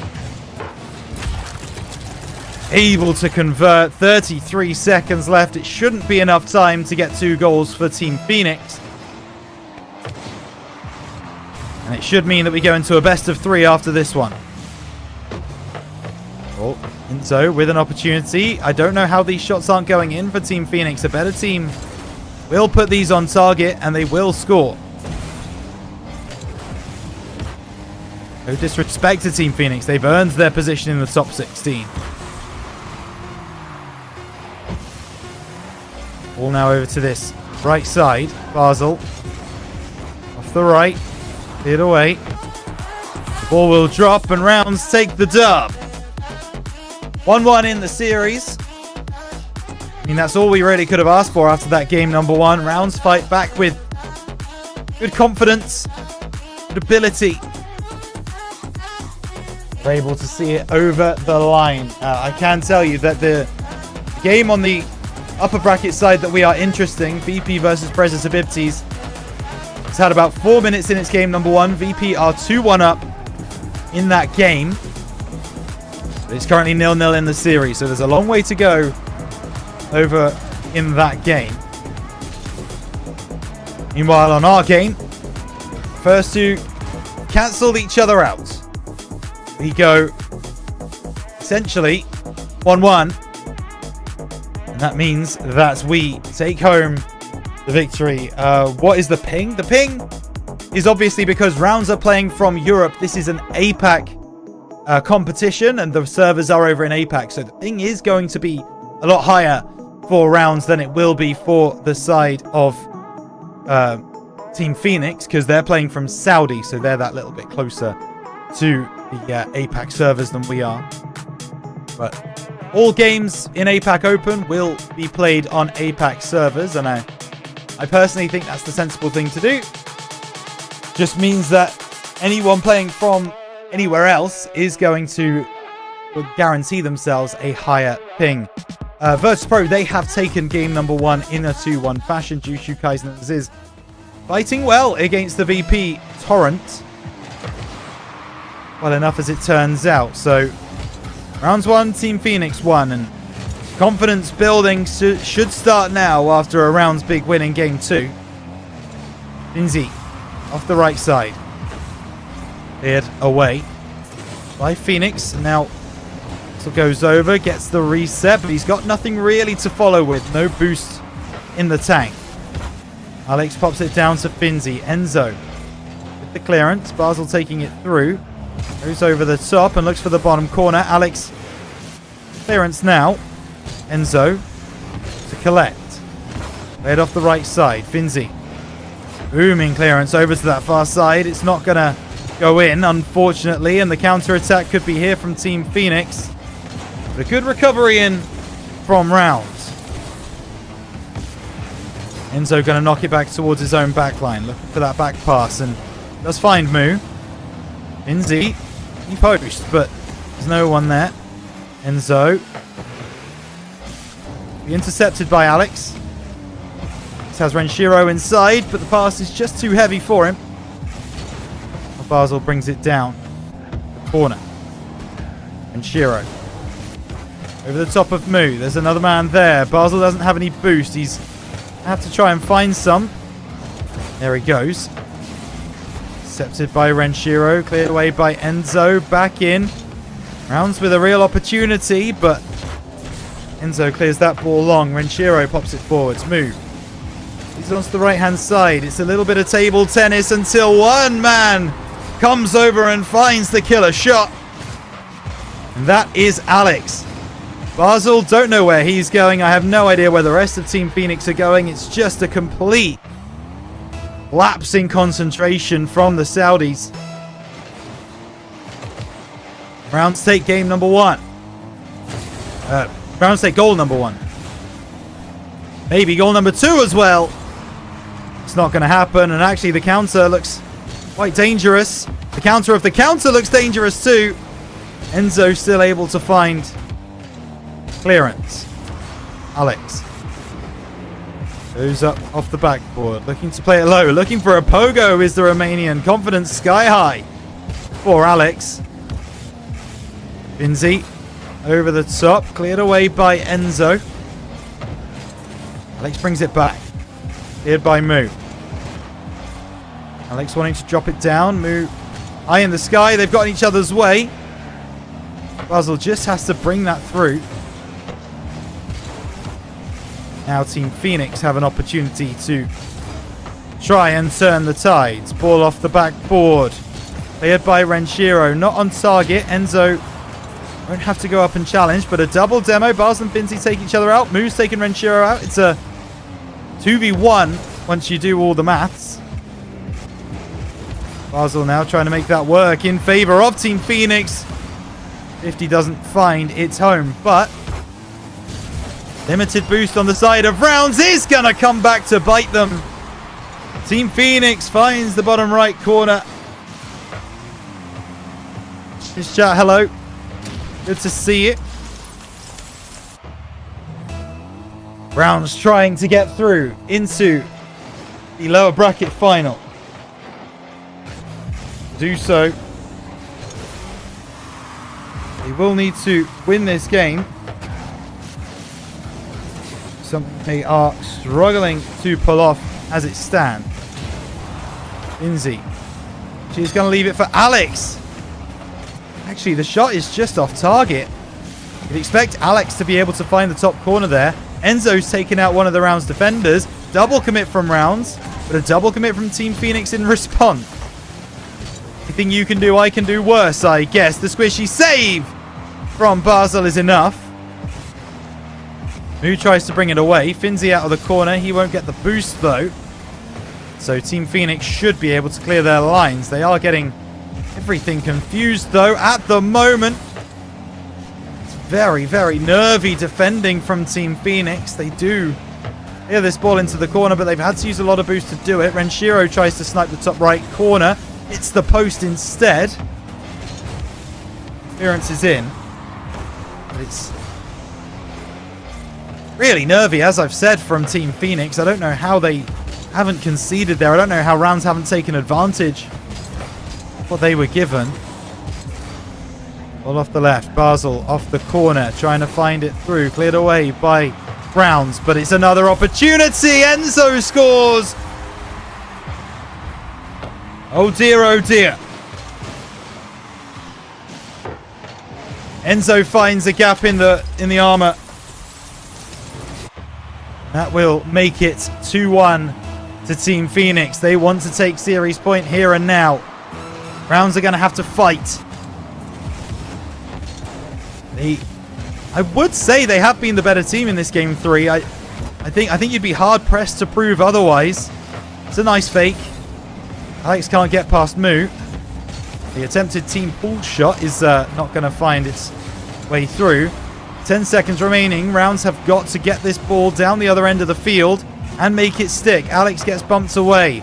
able to convert. 33 seconds left. It shouldn't be enough time to get 2 goals for Team Phoenix. And it should mean that we go into a best of 3 after this one. Oh, Enzo with an opportunity. I don't know how these shots aren't going in for Team Phoenix. A better team will put these on target and they will score. No disrespect to Team Phoenix. They've earned their position in the top 16. Ball now over to this right side. Basel. Off the right. Cleared away. The ball will drop and Rounds take the dub. 1-1 in the series. I mean, that's all we really could have asked for after that game number 1. Rounds fight back with good confidence, good ability. We're able to see it over the line. I can tell you that the game on the upper bracket side that we are interesting, VP versus Predator Bibties, it's had about 4 minutes in its game number 1. VP are 2-1 up in that game. It's currently 0-0 in the series, so there's a long way to go over in that game. Meanwhile, on our game, first 2 cancelled each other out. We go essentially 1-1. And that means that we take home the victory. What is the ping? The ping is obviously because Rounds are playing from Europe. This is an APAC competition and the servers are over in APAC. So the ping is going to be a lot higher for Rounds than it will be for the side of Team Phoenix because they're playing from Saudi. So they're that little bit closer to the APAC servers than we are. But all games in APAC Open will be played on APAC servers, and I personally think that's the sensible thing to do. Just means that anyone playing from anywhere else is going to guarantee themselves a higher ping. Virtus Pro, they have taken game number 1 in a 2-1 fashion. Jushu Kaisen is fighting well against the VP Torrent. Well enough as it turns out. So rounds 1, Team Phoenix 1, and confidence building should start now after a Rounds big win in game 2. Finzi off the right side. Cleared away by Phoenix. Now so goes over, gets the reset, but he's got nothing really to follow with. No boost in the tank. Alex pops it down to Finzi. Enzo with the clearance. Basel taking it through. Goes over the top and looks for the bottom corner. Alex, clearance now. Enzo to collect. Laid off the right side. Finzi. Booming clearance over to that far side. It's not going to go in, unfortunately, and the counter-attack could be here from Team Phoenix. But a good recovery in from Rounds. Enzo going to knock it back towards his own backline. Looking for that back pass and does find Mu. Finzi, he posts, but there's no one there. Enzo. Be intercepted by Alex. This has Renshiro inside, but the pass is just too heavy for him. Basel brings it down. The corner. Renshiro. Over the top of Mu. There's another man there. Basel doesn't have any boost. He's have to try and find some. There he goes. Intercepted by Renshiro. Cleared away by Enzo. Back in. Rounds with a real opportunity, but Enzo clears that ball long. Renshiro pops it forwards. Mu. He's on the right-hand side. It's a little bit of table tennis until one man comes over and finds the killer shot. And that is Alex. Basel, don't know where he's going. I have no idea where the rest of Team Phoenix are going. It's just a complete lapse in concentration from the Saudis. Rounds take game number 1. Rounds take goal number 1. Maybe goal number 2 as well. It's not going to happen. And actually, the counter looks quite dangerous. The counter of the counter looks dangerous too. Enzo still able to find clearance. Alex goes up off the backboard, looking to play it low. Looking for a pogo is the Romanian. Confidence sky high for Alex. Finzi over the top, cleared away by Enzo. Alex brings it back. Cleared by Moo. Alex wanting to drop it down. Moo high in the sky. They've got in each other's way. Basel just has to bring that through. Now Team Phoenix have an opportunity to try and turn the tides. Ball off the backboard. Cleared by Renshiro. Not on target. Enzo won't have to go up and challenge, but a double demo. Basel and Finzi take each other out. Moo's taking Renshiro out. It's a 2v1 once you do all the maths. Basel now trying to make that work in favor of Team Phoenix. 50 doesn't find its home, but limited boost on the side of Rounds is going to come back to bite them. Team Phoenix finds the bottom right corner. Just chat hello. Good to see you. Rounds trying to get through into the lower bracket final. Do so. They will need to win this game. Something they are struggling to pull off as it stands. Finzi. She's going to leave it for Alex. Actually, the shot is just off target. You'd expect Alex to be able to find the top corner there. Enzo's taken out one of the Rounds defenders. Double commit from Rounds, but a double commit from Team Phoenix in response. Anything you can do, I can do worse, I guess. The squishy save from Basel is enough. Moo tries to bring it away. Finzi out of the corner. He won't get the boost, though. So Team Phoenix should be able to clear their lines. They are getting everything confused, though, at the moment. It's very, very nervy defending from Team Phoenix. They do hear this ball into the corner, but they've had to use a lot of boost to do it. Renshiro tries to snipe the top right corner. It's the post instead. Clearance is in. But it's really nervy, as I've said, from Team Phoenix. I don't know how they haven't conceded there. I don't know how Rounds haven't taken advantage of what they were given. Ball off the left. Basel off the corner, trying to find it through. Cleared away by Rounds, but it's another opportunity. Enzo scores. Oh dear, oh dear. Enzo finds a gap in the armor. That will make it 2-1 to Team Phoenix. They want to take series point here and now. Rounds are going to have to fight. I would say they have been the better team in this game 3. I think you'd be hard pressed to prove otherwise. It's a nice fake. Alex can't get past Moo. The attempted team pull shot is not going to find its way through. 10 seconds remaining. Rounds have got to get this ball down the other end of the field and make it stick. Alex gets bumped away.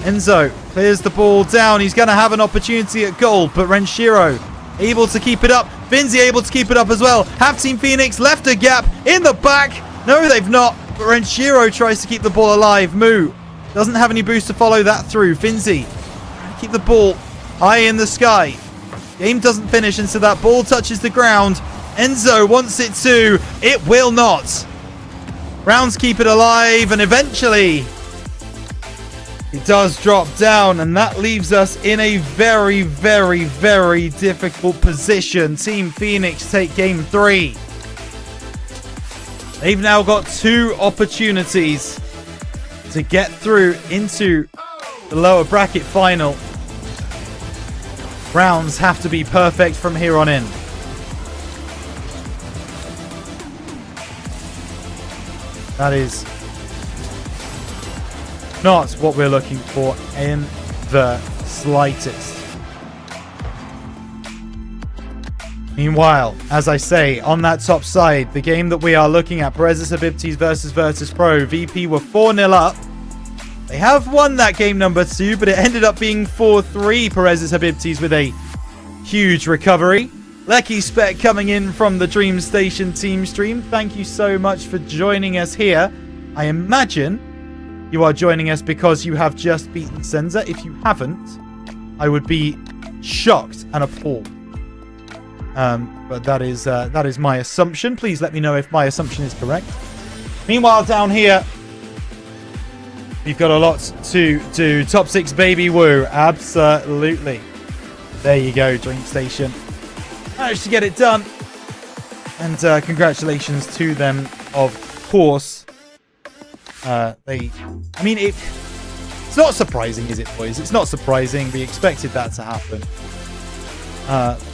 Enzo clears the ball down. He's going to have an opportunity at goal, but Renshiro able to keep it up. Finzi able to keep it up as well. Have Team Phoenix left a gap in the back? No, they've not, but Renshiro tries to keep the ball alive. Moo doesn't have any boost to follow that through. Finzi keep the ball high in the sky. Game doesn't finish until that ball touches the ground. Enzo wants it to. It will not. Rounds keep it alive, and eventually it does drop down, and that leaves us in a very, very, very difficult position. Team Phoenix take game 3. They've now got 2 opportunities to get through into the lower bracket final. Rounds have to be perfect from here on in. That is not what we're looking for in the slightest. Meanwhile, as I say, on that top side, the game that we are looking at, Perez's Habibtis versus Virtus Pro, VP were 4-0 up. They have won that game number 2, but it ended up being 4-3 Perez's Habibtis with a huge recovery. Lecky Spec coming in from the Dream Station team stream. Thank you so much for joining us here. I imagine you are joining us because you have just beaten Senza. If you haven't, I would be shocked and appalled. But that is my assumption. Please let me know if my assumption is correct. Meanwhile, down here, we've got a lot to do. Top 6 baby woo. Absolutely. There you go, Dream Station. Managed to get it done. And congratulations to them, of course. It's not surprising, is it, boys? It's not surprising. We expected that to happen.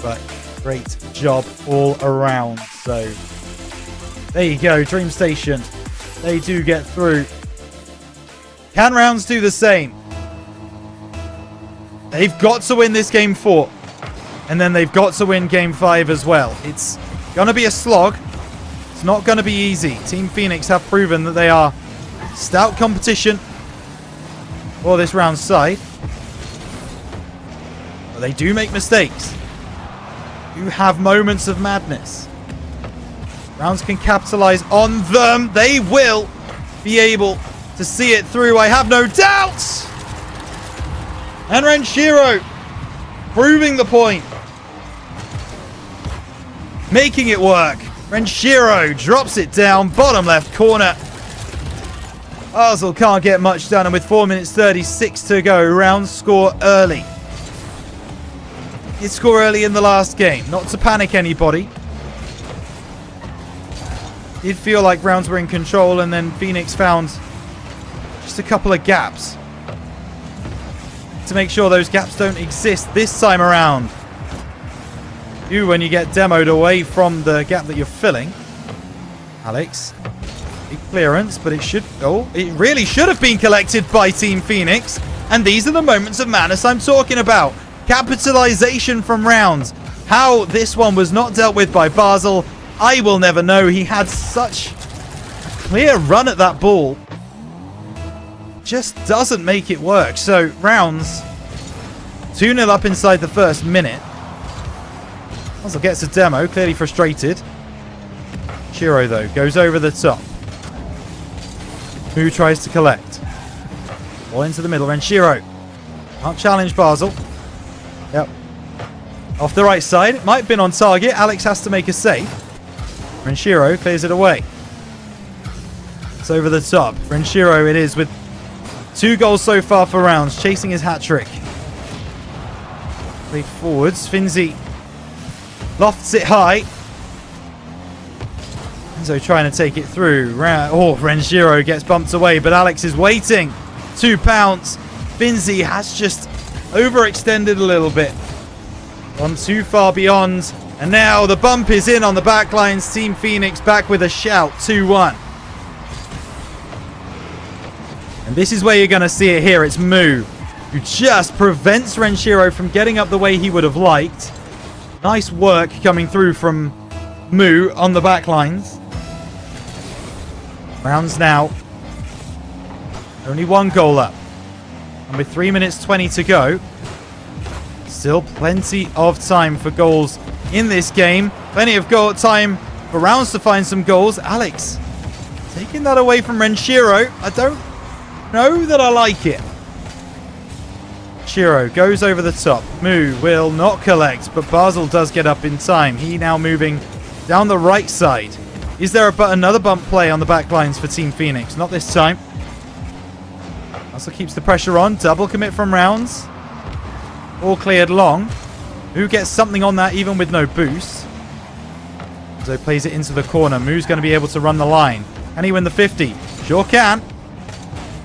But great job all around. So there you go, Dream Station. They do get through. Can Rounds do the same? They've got to win this game 4. And then they've got to win game 5 as well. It's going to be a slog. It's not going to be easy. Team Phoenix have proven that they are stout competition for this round side. But they do make mistakes. You have moments of madness. Rounds can capitalize on them. They will be able to see it through. I have no doubts. And Renshiro proving the point. Making it work. Renshiro drops it down. Bottom left corner. Basel can't get much done. And with 4 minutes 36 to go, rounds score early. Did score early in the last game. Not to panic anybody. Did feel like rounds were in control, and then Phoenix found just a couple of gaps to make sure those gaps don't exist this time around. When you get demoed away from the gap that you're filling. Alex, big clearance, but it really should have been collected by Team Phoenix. And these are the moments of madness I'm talking about. Capitalization from rounds. How this one was not dealt with by Basel, I will never know. He had such a clear run at that ball. Just doesn't make it work. So rounds 2-0 up inside the first minute. Basel gets a demo, clearly frustrated. Shiro, though, goes over the top. Who tries to collect? Ball into the middle. Renshiro can't challenge Basel. Yep. Off the right side. It might have been on target. Alex has to make a save. Renshiro clears it away. It's over the top. Renshiro it is with 2 goals so far for rounds. Chasing his hat-trick. Played forwards. Finzi lofts it high. Enzo trying to take it through. Renshiro gets bumped away, but Alex is waiting. 2 pounds. Finzi has just overextended a little bit. Gone too far beyond. And now the bump is in on the back lines. Team Phoenix back with a shout. 2-1. And this is where you're going to see it here. It's Mu, who just prevents Renshiro from getting up the way he would have liked. Nice work coming through from Mu on the back lines. Rounds now. Only 1 goal up. And with 3 minutes 20 to go, still plenty of time for goals in this game. Plenty of time for rounds to find some goals. Alex taking that away from Renshiro. I don't know that I like it. Shiro goes over the top. Mu will not collect, but Basel does get up in time. He now moving down the right side. Is there another bump play on the back lines for Team Phoenix? Not this time. Also keeps the pressure on. Double commit from rounds. All cleared long. Who gets something on that even with no boost? So plays it into the corner. Mu's going to be able to run the line. Can he win the 50? Sure can.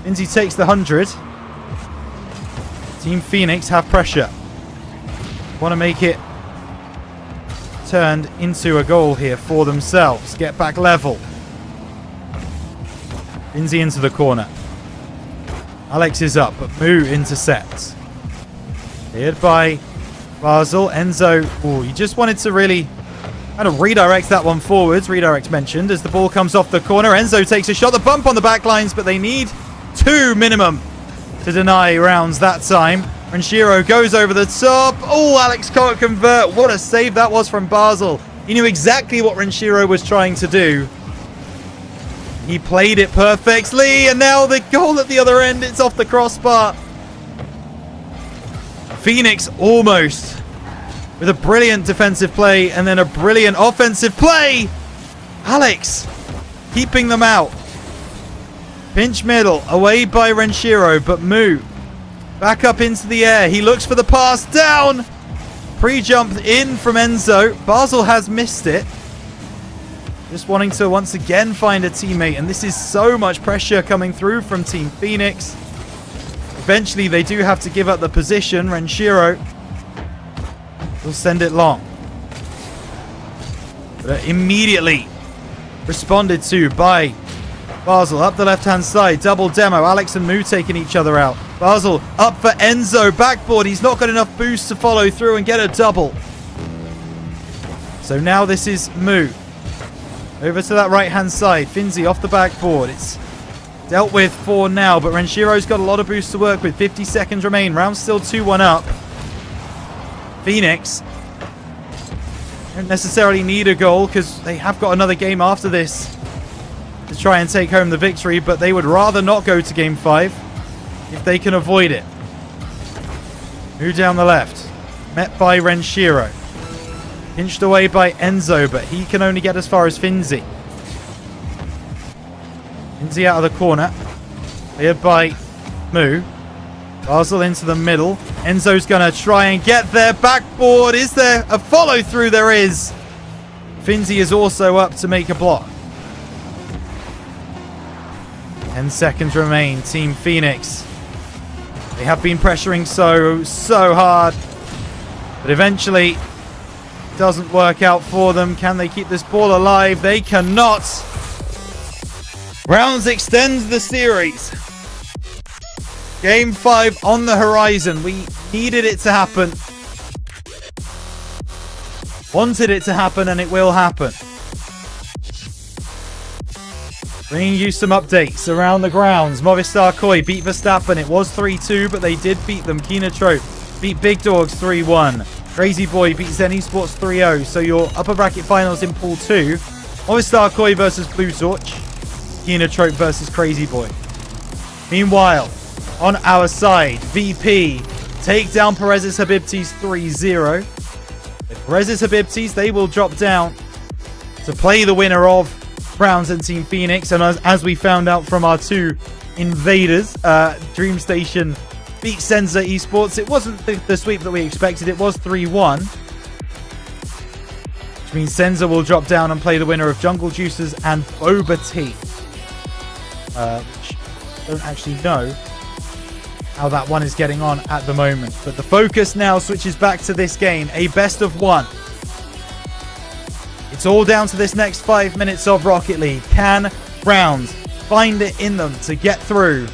Lindsay takes the 100. Team Phoenix have pressure. Want to make it turned into a goal here for themselves. Get back level. Lindsay into the corner. Alex is up, but Mu intercepts. Cleared by Basel. Enzo, he just wanted to really Kind of redirects that one forwards. Redirect mentioned as the ball comes off the corner. Enzo takes a shot. The bump on the back lines, but they need 2 minimum to deny rounds that time. Renshiro goes over the top. Oh, Alex can't convert. What a save that was from Basel. He knew exactly what Renshiro was trying to do. He played it perfectly, and now the goal at the other end. It's off the crossbar. Phoenix almost with a brilliant defensive play and then a brilliant offensive play. Alex keeping them out. Pinch middle, away by Renshiro, but Mu back up into the air. He looks for the pass down. Pre-jumped in from Enzo. Basel has missed it. Just wanting to once again find a teammate, and this is so much pressure coming through from Team Phoenix. Eventually, they do have to give up the position. Renshiro will send it long. But immediately responded to by Basel up the left-hand side. Double demo. Alex and Mu taking each other out. Basel up for Enzo. Backboard. He's not got enough boost to follow through and get a double. So now this is Mu. Over to that right-hand side. Finzi off the backboard. It's dealt with for now, but Renshiro's got a lot of boost to work with. 50 seconds remain. Round still 2-1 up. Phoenix don't necessarily need a goal because they have got another game after this to try and take home the victory, but they would rather not go to game 5 if they can avoid it. Who down the left? Met by Renshiro. Pinched away by Enzo, but he can only get as far as Finzi. Finzi out of the corner. Cleared by Mu. Basel into the middle. Enzo's going to try and get there. Backboard. Is there a follow through? There is. Finzi is also up to make a block. 10 seconds remain. Team Phoenix. They have been pressuring so hard. But eventually, it doesn't work out for them. Can they keep this ball alive? They cannot. Rounds extends the series. Game 5 on the horizon. We needed it to happen. Wanted it to happen, and it will happen. Bringing you some updates around the grounds. Movistar Koi beat Verstappen. It was 3-2, but they did beat them. Kina Trope beat Big Dogs 3-1. Crazy Boy beat Zen Esports 3-0. So your upper bracket finals in Pool 2. Movistar Koi versus Blue Torch. Kina Trope versus Crazy Boy. Meanwhile, on our side, VP take down Perez's Habibtis 3-0. With Perez's Habibtis, they will drop down to play the winner of Browns and Team Phoenix. And as we found out from our two invaders, Dream Station beat Senza Esports. It wasn't the sweep that we expected. It was 3-1. Which means Senza will drop down and play the winner of Jungle Juices and Boba Tea. Which I don't actually know how that one is getting on at the moment. But the focus now switches back to this game. A best of 1. It's all down to this next 5 minutes of Rocket League. Can Browns find it in them to get through?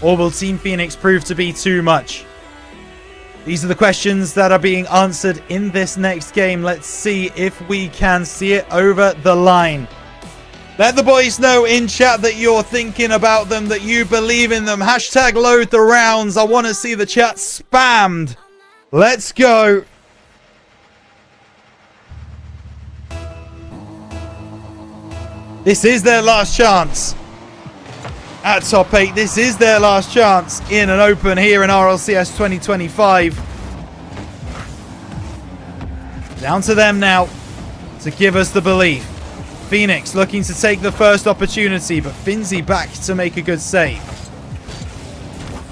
Or will Team Phoenix prove to be too much? These are the questions that are being answered in this next game. Let's see if we can see it over the line. Let the boys know in chat that you're thinking about them, that you believe in them. Hashtag load the rounds. I want to see the chat spammed. Let's go. This is their last chance at top 8. This is their last chance in an open here in RLCS 2025. Down to them now to give us the belief. Phoenix looking to take the first opportunity, but Finzi back to make a good save.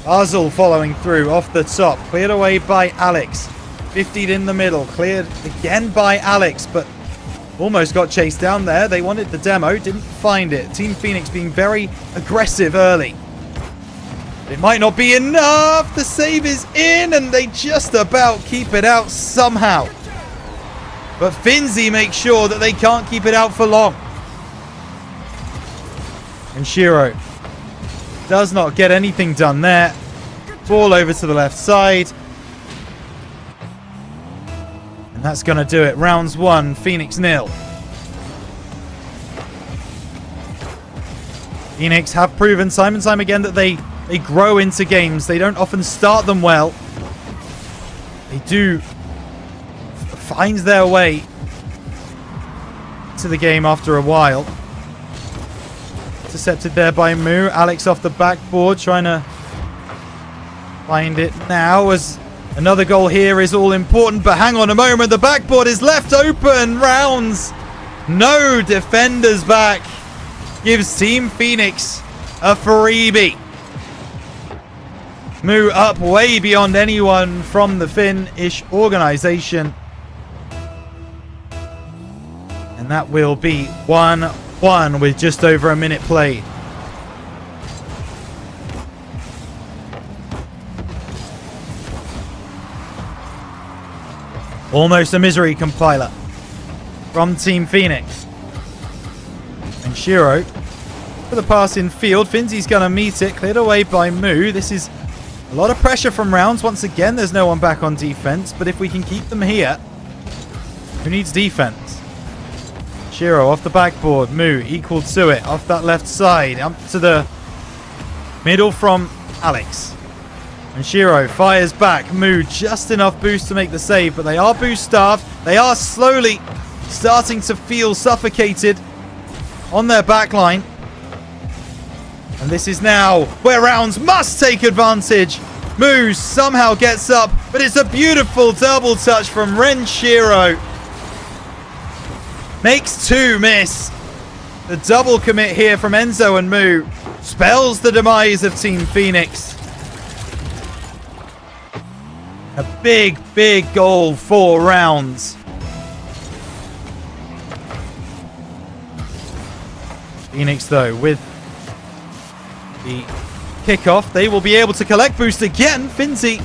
Basel following through off the top. Cleared away by Alex. 50'd in the middle. Cleared again by Alex, but almost got chased down there. They wanted the demo, didn't find it. Team Phoenix being very aggressive early. It might not be enough. The save is in, and they just about keep it out somehow. But Finzi makes sure that they can't keep it out for long. And Shiro does not get anything done there. Ball over to the left side. And That's going to do it. Rounds 1, Phoenix 0. Phoenix have proven time and time again that they grow into games. They don't often start them well. They do find their way to the game after a while. Intercepted there by Moo. Alex off the backboard trying to find it now as another goal here is all important. But hang on a moment. The backboard is left open. Rounds. No defenders back. Gives Team Phoenix a freebie. Moo up way beyond anyone from the Finnish organization. And that will be 1-1 with just over a minute played. Almost a misery compiler from Team Phoenix. And Shiro for the pass in field. Finzi's going to meet it. Cleared away by Moo. This is a lot of pressure from Rounds. Once again, there's no one back on defense. But if we can keep them here, who needs defense? Shiro off the backboard. Moo equal to it. Off that left side. Up to the middle from Alex. And Shiro fires back. Moo just enough boost to make the save. But they are boost starved. They are slowly starting to feel suffocated on their backline. And this is now where Rounds must take advantage. Moo somehow gets up, but it's a beautiful double touch from Renshiro. Makes 2 miss. The double commit here from Enzo and Moo spells the demise of Team Phoenix. A big, big goal for Rounds. Phoenix, though, with the kickoff, they will be able to collect boost again. Finzi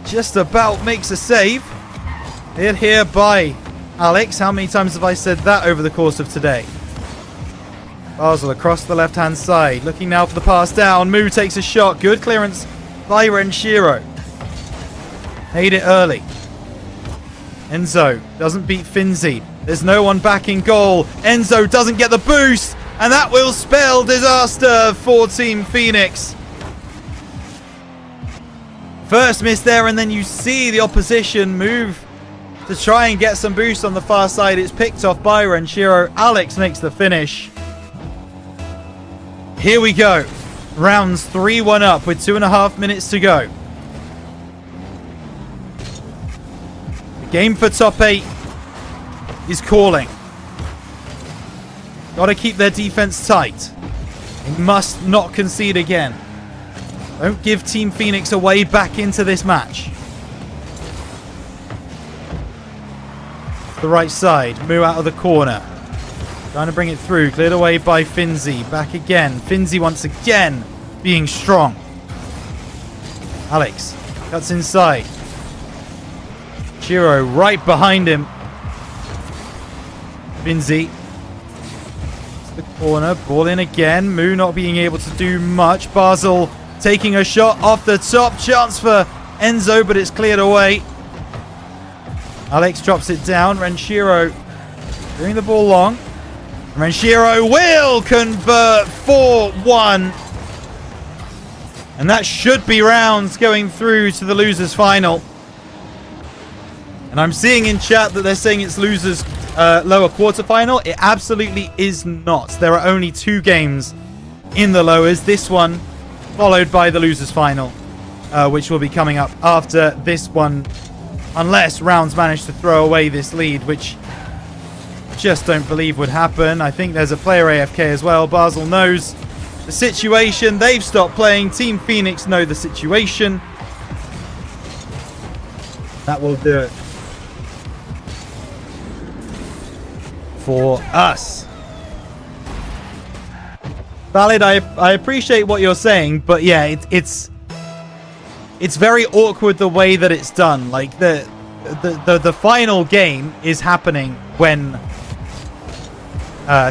just about makes a save. Hit here by Alex. How many times have I said that over the course of today? Basel across the left-hand side. Looking now for the pass down. Moo takes a shot. Good clearance by Renshiro. Made it early. Enzo doesn't beat Finzi. There's no one back in goal. Enzo doesn't get the boost. And that will spell disaster for Team Phoenix. First miss there, and then you see the opposition move to try and get some boost on the far side. It's picked off by Renshiro. Alex makes the finish. Here we go. Rounds 3-1 up with 2.5 minutes to go. The game for top 8 is calling. Got to keep their defense tight. They must not concede again. Don't give Team Phoenix a way back into this match. The right side. Moo out of the corner. Trying to bring it through. Cleared away by Finzi. Back again. Finzi once again being strong. Alex cuts inside. Shiro right behind him. Finzi. The corner. Ball in again. Moo not being able to do much. Basel taking a shot off the top. Chance for Enzo, but it's cleared away. Alex drops it down. Renshiro bring the ball long. Renshiro will convert 4-1. And that should be Rounds going through to the losers final. And I'm seeing in chat that they're saying it's losers lower quarterfinal. It absolutely is not. There are only 2 games in the lowers. This one followed by the losers final, which will be coming up after this one, unless Rounds manage to throw away this lead, which I just don't believe would happen. I think there's a player AFK as well. Basel knows the situation. They've stopped playing. Team Phoenix know the situation. That will do it for us. Valid, I appreciate what you're saying, but yeah, it's very awkward the way that it's done. Like the final game is happening when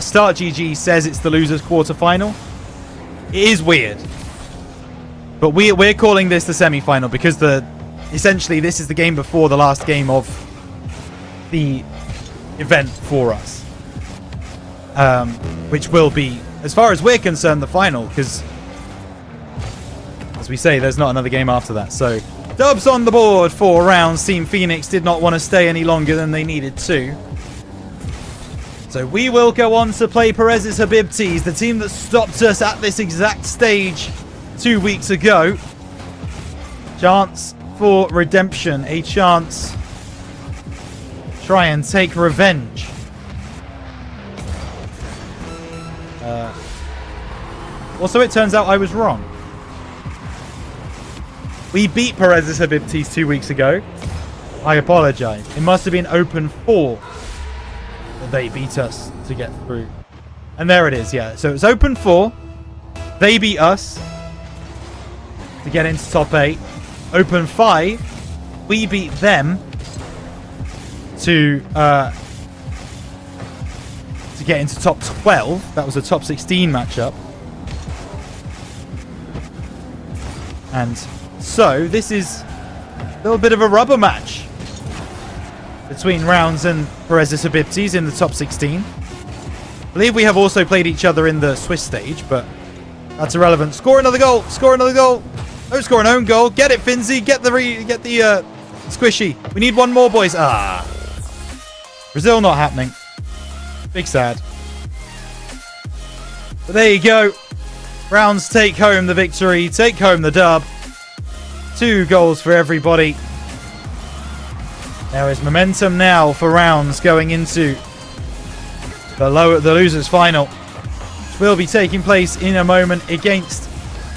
Start GG says it's the losers quarterfinal. It is weird, but we're calling this the semi-final because essentially this is the game before the last game of the event for us. Which will be, as far as we're concerned, the final, because, as we say, there's not another game after that. So, dubs on the board for rounds. Team Phoenix did not want to stay any longer than they needed to. So we will go on to play Perez's Habibtis, the team that stopped us at this exact stage 2 weeks ago. Chance for redemption, a chance to try and take revenge. Also, it turns out I was wrong. We beat Perez's Habibtis 2 weeks ago. I apologize. It must have been Open 4 that they beat us to get through. And there it is, yeah. So it's Open 4. They beat us to get into top 8. Open 5. We beat them to get into top 12. That was a top 16 matchup. And so this is a little bit of a rubber match between Rounds and Perez's Habibtis in the top 16. I believe we have also played each other in the Swiss stage, but that's irrelevant. Score another goal! Score another goal! Don't score an own goal. Get it, Finzi. Get the squishy. We need one more, boys. Ah. Brazil not happening. Big sad. But there you go. Rounds take home the victory. Take home the dub. 2 goals for everybody. There is momentum now for Rounds going into the losers final, which will be taking place in a moment against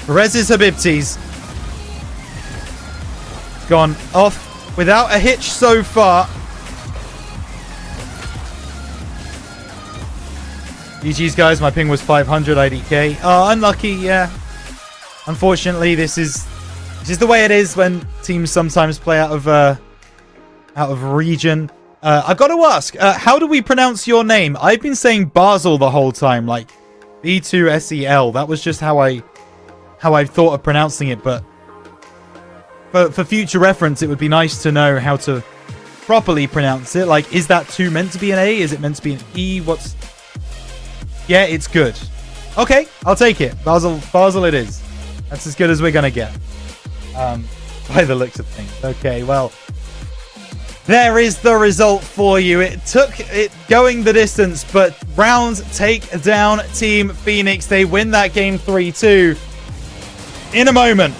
Perez's Habibtis. Gone off without a hitch so far. GG's, guys. My ping was 500 IDK. Oh, unlucky, yeah. Unfortunately, this is the way it is when teams sometimes play out of region. I've got to ask, how do we pronounce your name? I've been saying Basel the whole time, like B2SEL. That was just how I thought of pronouncing it, but for future reference, it would be nice to know how to properly pronounce it. Like, is that 2 meant to be an A? Is it meant to be an E? What's... Yeah, it's good. Okay, I'll take it. Basel it is. That's as good as we're going to get. By the looks of things. Okay, well, there is the result for you. It took it going the distance, but Rounds take down Team Phoenix. They win that game 3-2. In a moment,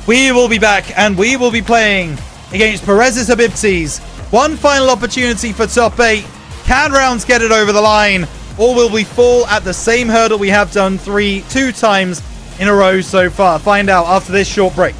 we will be back and we will be playing against Perez's Habibtis. One final opportunity for top 8. Can Rounds get it over the line? Or will we fall at the same hurdle we have done 2 times in a row so far? Find out after this short break.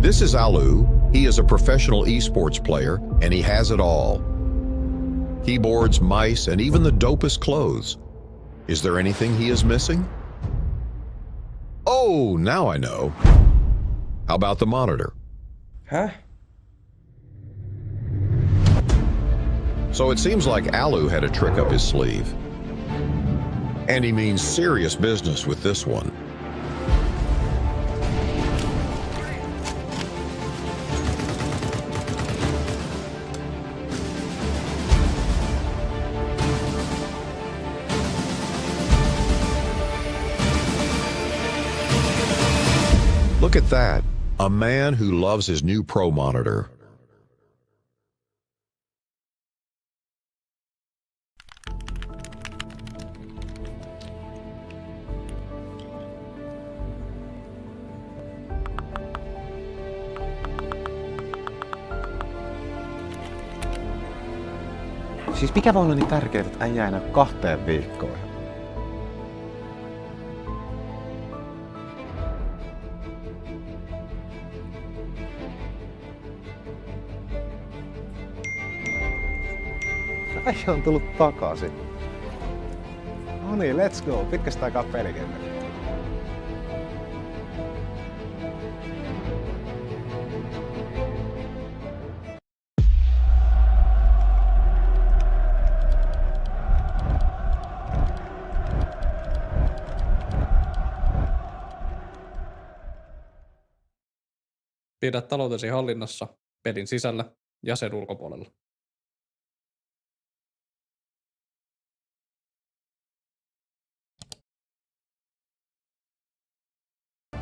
This is Alu. He is a professional esports player, and he has it all. Keyboards, mice, and even the dopest clothes. Is there anything he is missing? Oh, now I know. How about the monitor? Huh? So it seems like Alu had a trick up his sleeve. And he means serious business with this one. Look at that. A man who loves his new Pro monitor. Siis mikä voi olla niin tärkeää, että äijä ei näy 2 viikkoon? Äijä on tullut takaisin. No niin, let's go. Pitkästä aikaa pelikenttä. Pidä taloutesi hallinnassa pelin sisällä ja sen ulkopuolella.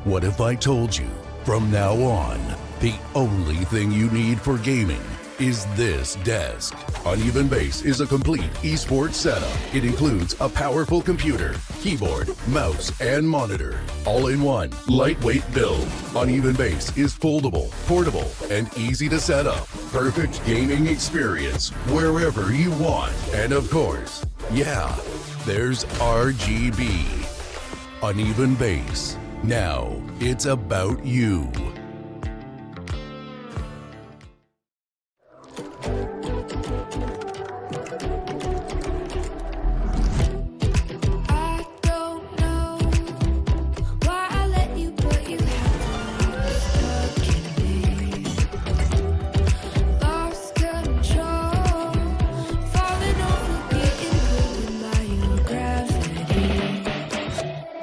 What if I told you from now on, the only thing you need for gaming is this desk? Uneven Base is a complete esports setup. It includes a powerful computer, keyboard, mouse, and monitor. All in one, lightweight build. Uneven Base is foldable, portable, and easy to set up. Perfect gaming experience wherever you want. And of course, yeah, there's RGB. Uneven Base. Now it's about you. I don't know why I let you, but you have stuck in me. Lost control, falling over, getting pulled by your gravity.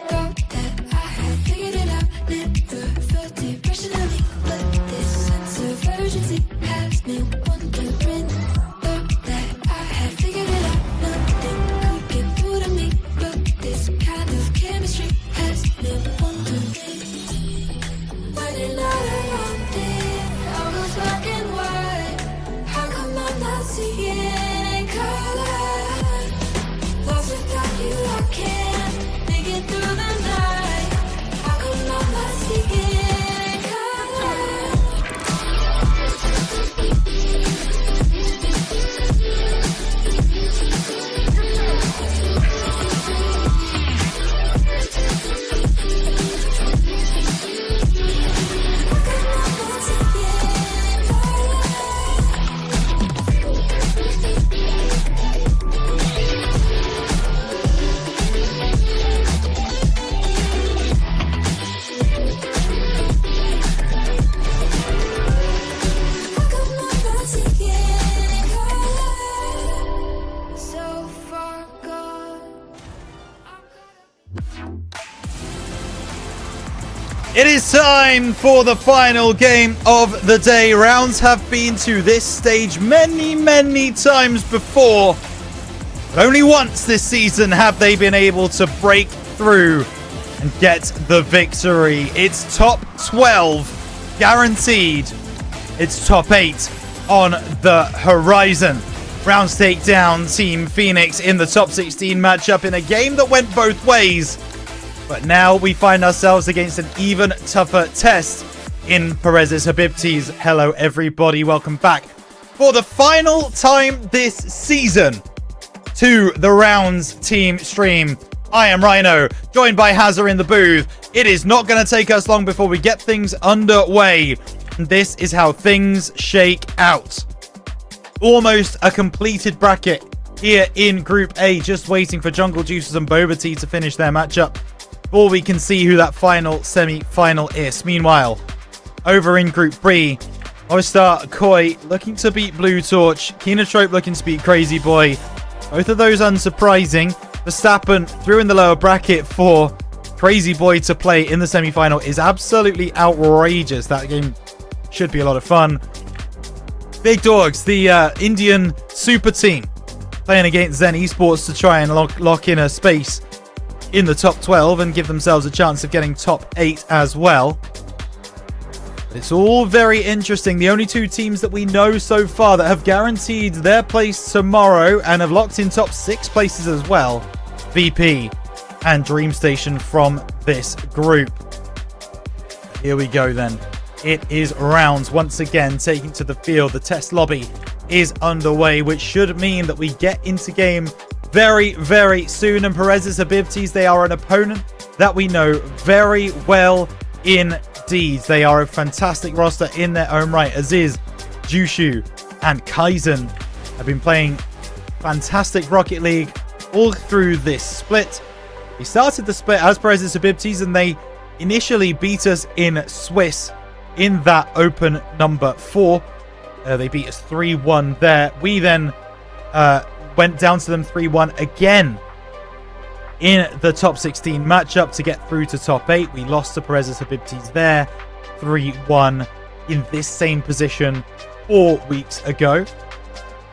Thought that I had figured it out, never felt it personally, but this sense of urgency has me wondering. Thought that I had figured it out, nothing could get through to me, but this kind of chemistry has me wondering. When you're not around it, all goes black and white. How come I'm not seeing color? Lost without you, I can't make it through the night. How come I'm not seeing color? So far gone. It is time for the final game of the day. Rounds have been to this stage many times before, but only once this season have they been able to break through and get the victory. It's top 12 guaranteed. It's top 8 on the horizon. Rounds take down Team Phoenix in the top 16 matchup in a game that went both ways. But now we find ourselves against an even tougher test in Perez's Habibtis. Hello, everybody. Welcome back for the final time this season to the Rounds team stream. I am Rhino, joined by Hazza in the booth. It is not going to take us long before we get things underway. And this is how things shake out. Almost a completed bracket here in Group A, just waiting for Jungle Juices and Boba Tea to finish their matchup before we can see who that final semi-final is. Meanwhile, over in Group B, All-Star Koi looking to beat Blue Torch, Kenotrope looking to beat Crazy Boy. Both of those unsurprising. Verstappen through in the lower bracket for Crazy Boy to play in the semi-final is absolutely outrageous. That game should be a lot of fun. Big Dogs, the Indian super team, playing against Zen Esports to try and lock in a space in the top 12 and give themselves a chance of getting top 8 as well. But it's all very interesting. The only two teams that we know so far that have guaranteed their place tomorrow and have locked in top 6 places as well, VP and DreamStation from this group. Here we go then. It is rounds once again taking to the field. The test lobby is underway, which should mean that we get into game very, very soon. And Perez's Habibtis, they are an opponent that we know very well indeed. They are a fantastic roster in their own right. Aziz, Jushu, and Kaizen have been playing fantastic Rocket League all through this split. We started the split as Perez's Habibtis, and they initially beat us in Swiss in that open number 4. They beat us 3-1 there. We then went down to them 3-1 again in the top 16 matchup to get through to top 8. We lost to Perez's Habibtis there 3-1 in this same position 4 weeks ago.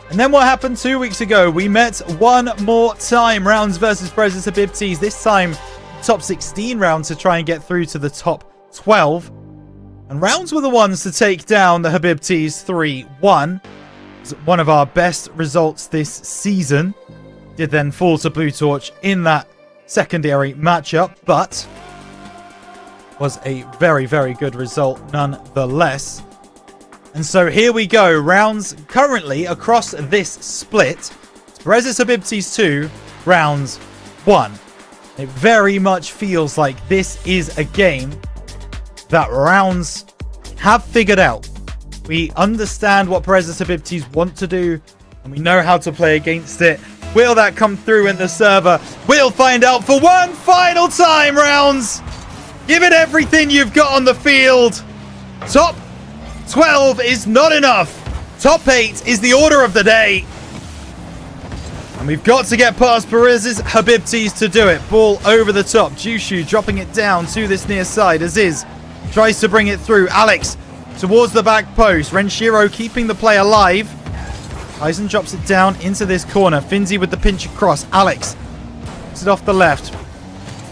And then what happened 2 weeks ago? We met one more time. Rounds versus Perez's Habibtis. This time top 16 rounds to try and get through to the top 12. And Rounds were the ones to take down the Habibtis 3-1. One of our best results this season. Did then fall to Blue Torch in that secondary matchup, but was a very, very good result nonetheless. And so here we go. Rounds currently across this split. Perez's Habibtis 2, Rounds 1. It very much feels like this is a game that Rounds have figured out. We understand what Perez's Habibtis want to do, and we know how to play against it. Will that come through in the server? We'll find out for one final time, Rounds. Give it everything you've got on the field. Top 12 is not enough. Top 8 is the order of the day. And we've got to get past Perez's Habibtis to do it. Ball over the top. Jushu dropping it down to this near side. Aziz tries to bring it through. Alex towards the back post. Renshiro keeping the play alive. Eisen drops it down into this corner. Finzi with the pinch across. Alex gets it off the left.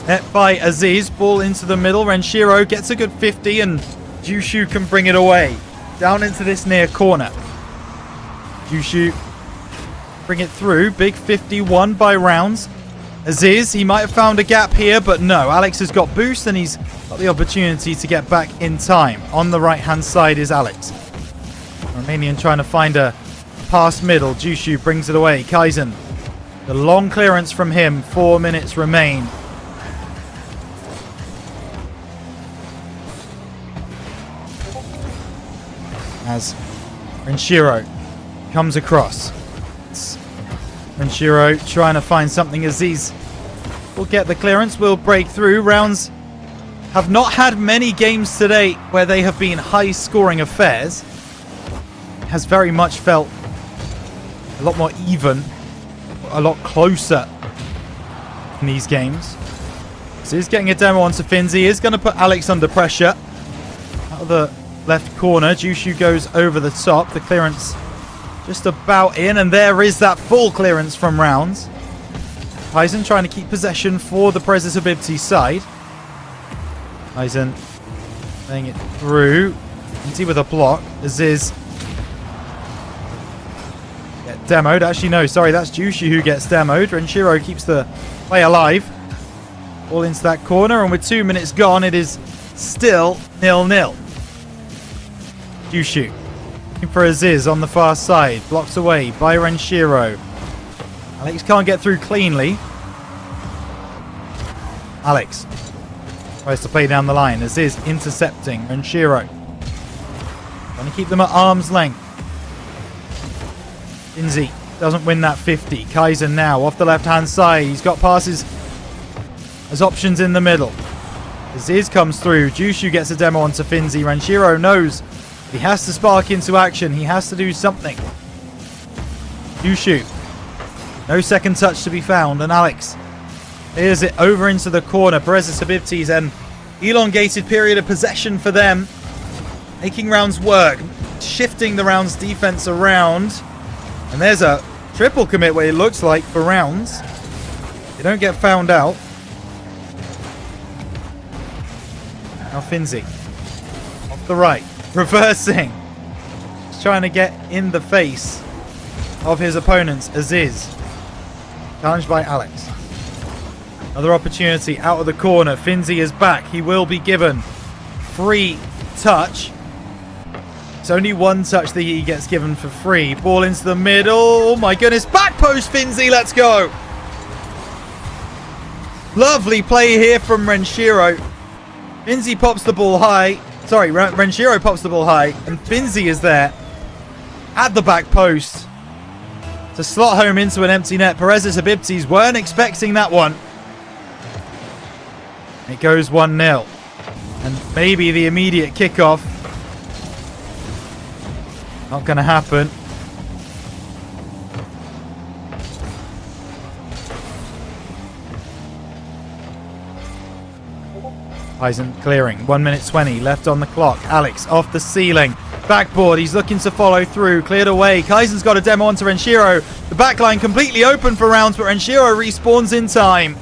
Net by Aziz. Ball into the middle. Renshiro gets a good 50 and Jushu can bring it away. Down into this near corner. Jushu bring it through. Big 51 by Rounds. Aziz, he might have found a gap here, but no. Alex has got boost and he's got the opportunity to get back in time. On the right-hand side is Alex. Romanian trying to find a pass middle. Jushu brings it away. Kaizen, the long clearance from him. 4 minutes remain. As Renshiro comes across. Renshiro trying to find something. Aziz will get the clearance, will break through. Rounds have not had many games today where they have been high-scoring affairs. It has very much felt a lot more even, a lot closer in these games. So he's getting a demo onto Finzi. He's going to put Alex under pressure. Out of the left corner, Jushu goes over the top. The clearance just about in, and there is that full clearance from Rounds. Eisen trying to keep possession for the Perez's Habibtis side. Eisen playing it through. Finzi with a block. Aziz get demoed. Actually, no, sorry, that's Jushu who gets demoed. Renshiro keeps the play alive. All into that corner, and with 2 minutes gone, it is still 0-0. Jushu looking for Aziz on the far side. Blocked away by Renshiro. Alex can't get through cleanly. Alex tries to play down the line. Aziz intercepting Renshiro. Trying to keep them at arm's length. Finzi doesn't win that 50. Kaiser now off the left-hand side. He's got passes as options in the middle. Aziz comes through. Jushu gets a demo onto Finzi. Ranshiro knows he has to spark into action. He has to do something. Jushu. No second touch to be found. And Alex here's it over into the corner. Perez Habibtis, an elongated period of possession for them. Making rounds work. Shifting the rounds defense around. And there's a triple commit what it looks like for rounds. They don't get found out. Now Finzi. Off the right. Reversing. He's trying to get in the face of his opponents. Aziz. Challenged by Alex. Another opportunity out of the corner. Finzi is back. He will be given free touch. It's only one touch that he gets given for free. Ball into the middle. Oh my goodness. Back post Finzi. Let's go. Lovely play here from Renshiro. Finzi pops the ball high. Sorry, Renshiro pops the ball high. And Finzi is there at the back post to slot home into an empty net. Perez Habibtis weren't expecting that one. It goes 1-0. And maybe the immediate kickoff. Not going to happen. Eisen clearing. 1 minute 20 left on the clock. Alex off the ceiling. Backboard. He's looking to follow through. Cleared away. Kaizen's got a demo onto Renshiro. The backline completely open for rounds, but Renshiro respawns in time.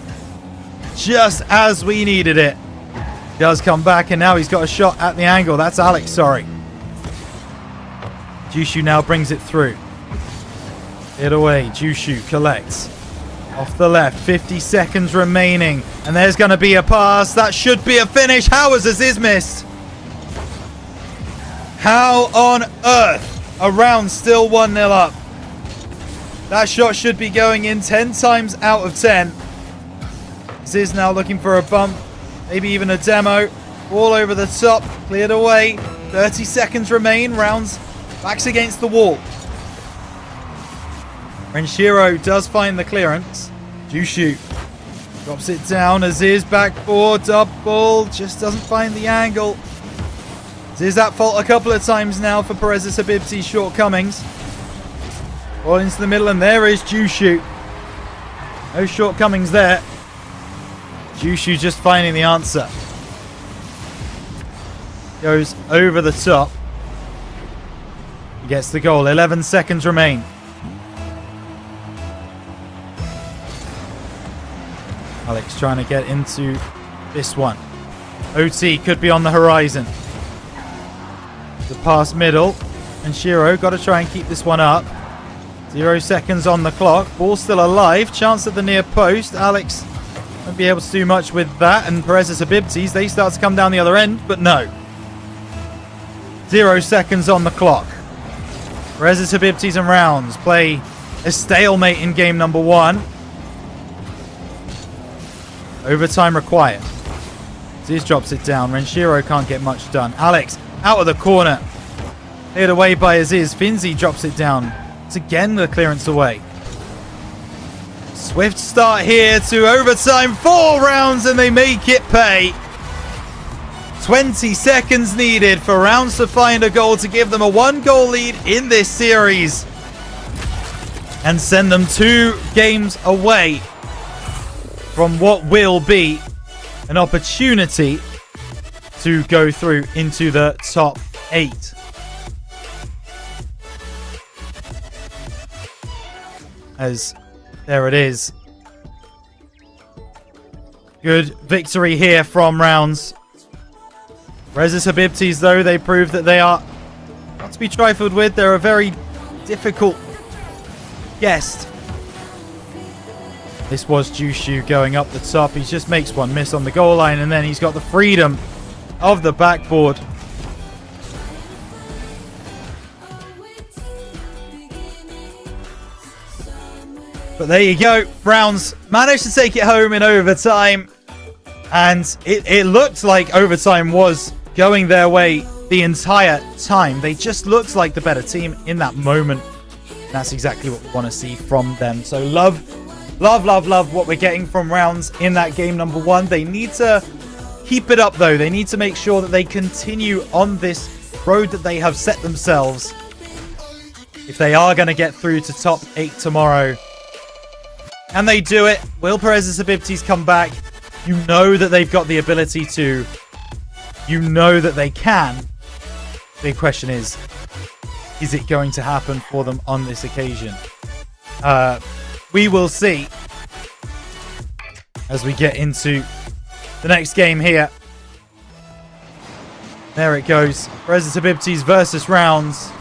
Just as we needed it. He does come back, and now he's got a shot at the angle. That's Alex, sorry. Jushu now brings it through. Hit away. Jushu collects. Off the left. 50 seconds remaining. And there's going to be a pass. That should be a finish. How has Aziz missed? How on earth? A round still 1-0 up. That shot should be going in 10 times out of 10. Aziz now looking for a bump. Maybe even a demo. All over the top. Cleared away. 30 seconds remain. Rounds backs against the wall. Renshiro does find the clearance. Jushu drops it down. Aziz backboard. Double. Just doesn't find the angle. Aziz at fault a couple of times now for Perez Habibti's shortcomings. Ball into the middle, and there is Jushu. No shortcomings there. Jushu just finding the answer. Goes over the top. He gets the goal. 11 seconds remain. Alex trying to get into this one. OT could be on the horizon. The pass middle. And Shiro got to try and keep this one up. 0 seconds on the clock. Ball still alive. Chance at the near post. Alex won't be able to do much with that. And Perez Habibtis, they start to come down the other end. But no. 0 seconds on the clock. Perez Habibtis and rounds play a stalemate in game number 1. Overtime required. Aziz drops it down. Renshiro can't get much done. Alex out of the corner. Cleared away by Aziz. Finzi drops it down. It's again the clearance away. Swift start here to overtime. 4 rounds and they make it pay. 20 seconds needed for rounds to find a goal to give them a 1-goal lead in this series. And send them 2 games away from what will be an opportunity to go through into the top 8. As there it is. Good victory here from rounds. Perez Habibtis, though, they prove that they are not to be trifled with. They're a very difficult guest. This was Jushu going up the top. He just makes one miss on the goal line, and then he's got the freedom of the backboard. But there you go. Browns managed to take it home in overtime. And it looked like overtime was going their way the entire time. They just looked like the better team in that moment. That's exactly what we want to see from them. So love what we're getting from Rounds in that game number 1. They need to keep it up, though. They need to make sure that they continue on this road that they have set themselves if they are going to get through to top 8 tomorrow. Can they do it? Will Perez's Habibtis come back? You know that they've got the ability to. You know that they can. Big question is it going to happen for them on this occasion? We will see as we get into the next game here. There it goes. Perez's Habibtis versus Rounds.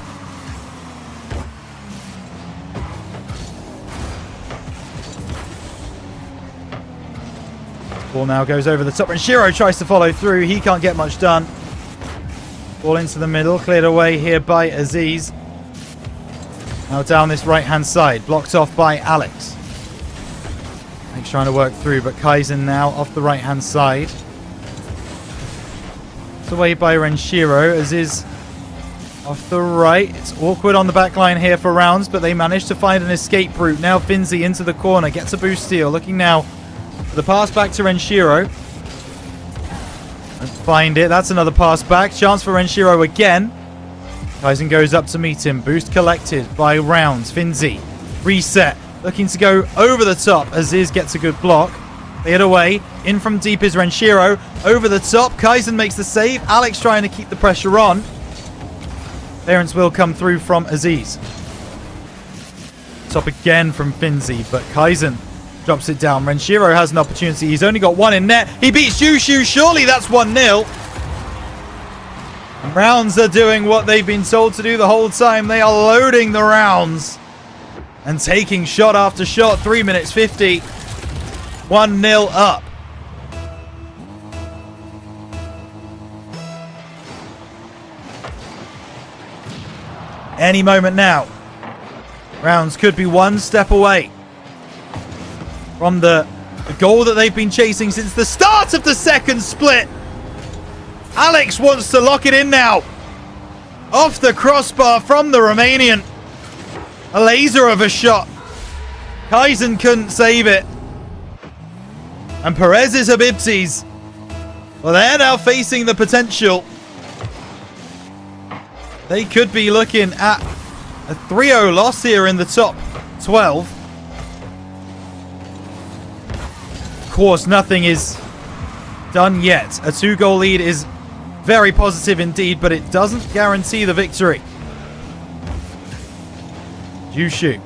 Ball now goes over the top, and Shiro tries to follow through. He can't get much done. Ball into the middle, cleared away here by Aziz. Now down this right-hand side, blocked off by Alex. Alex trying to work through, but Kaizen now off the right-hand side. It's away by Renshiro. Aziz off the right. It's awkward on the back line here for Rounds, but they managed to find an escape route. Now Finzi into the corner, gets a boost steal, looking now for the pass back to Renshiro. And find it. That's another pass back. Chance for Renshiro again. Kaizen goes up to meet him. Boost collected by Rounds. Finzi. Reset. Looking to go over the top. Aziz gets a good block. Cleared away. In from deep is Renshiro. Over the top. Kaizen makes the save. Alex trying to keep the pressure on. Clearance will come through from Aziz. Top again from Finzi, but Kaizen drops it down. Renshiro has an opportunity. He's only got one in net. He beats Jushu. Surely that's 1-0. And Rounds are doing what they've been told to do the whole time. They are loading the rounds and taking shot after shot. 3 minutes 50. 1-0 up. Any moment now. Rounds could be one step away from the goal that they've been chasing since the start of the second split. Alex wants to lock it in now. Off the crossbar from the Romanian. A laser of a shot. Kaizen couldn't save it. And Perez's Habibtis, well, they're now facing the potential. They could be looking at a 3-0 loss here in the top 12. Of course, nothing is done yet. A 2-goal lead is very positive indeed, but it doesn't guarantee the victory. Jushu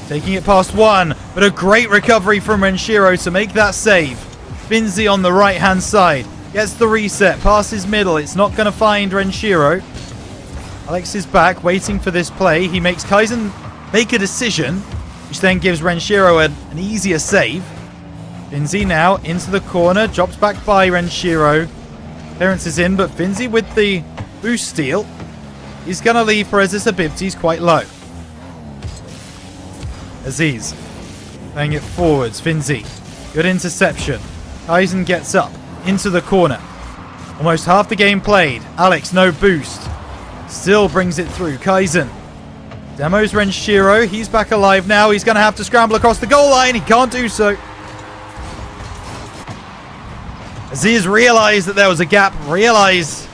taking it past one, but a great recovery from Renshiro to make that save. Finzi on the right-hand side gets the reset, passes middle. It's not going to find Renshiro. Alex is back, waiting for this play. He makes Kaizen make a decision, which then gives Renshiro an easier save. Finzi now into the corner, drops back by Renshiro. Clearance is in, but Finzi with the boost steal. He's going to leave Perez's Habibtis quite low. Aziz playing it forwards. Finzi, good interception. Kaizen gets up into the corner. Almost half the game played. Alex, no boost. Still brings it through. Kaizen demos Renshiro. He's back alive now. He's going to have to scramble across the goal line. He can't do so. Aziz realized that there was a gap. Realized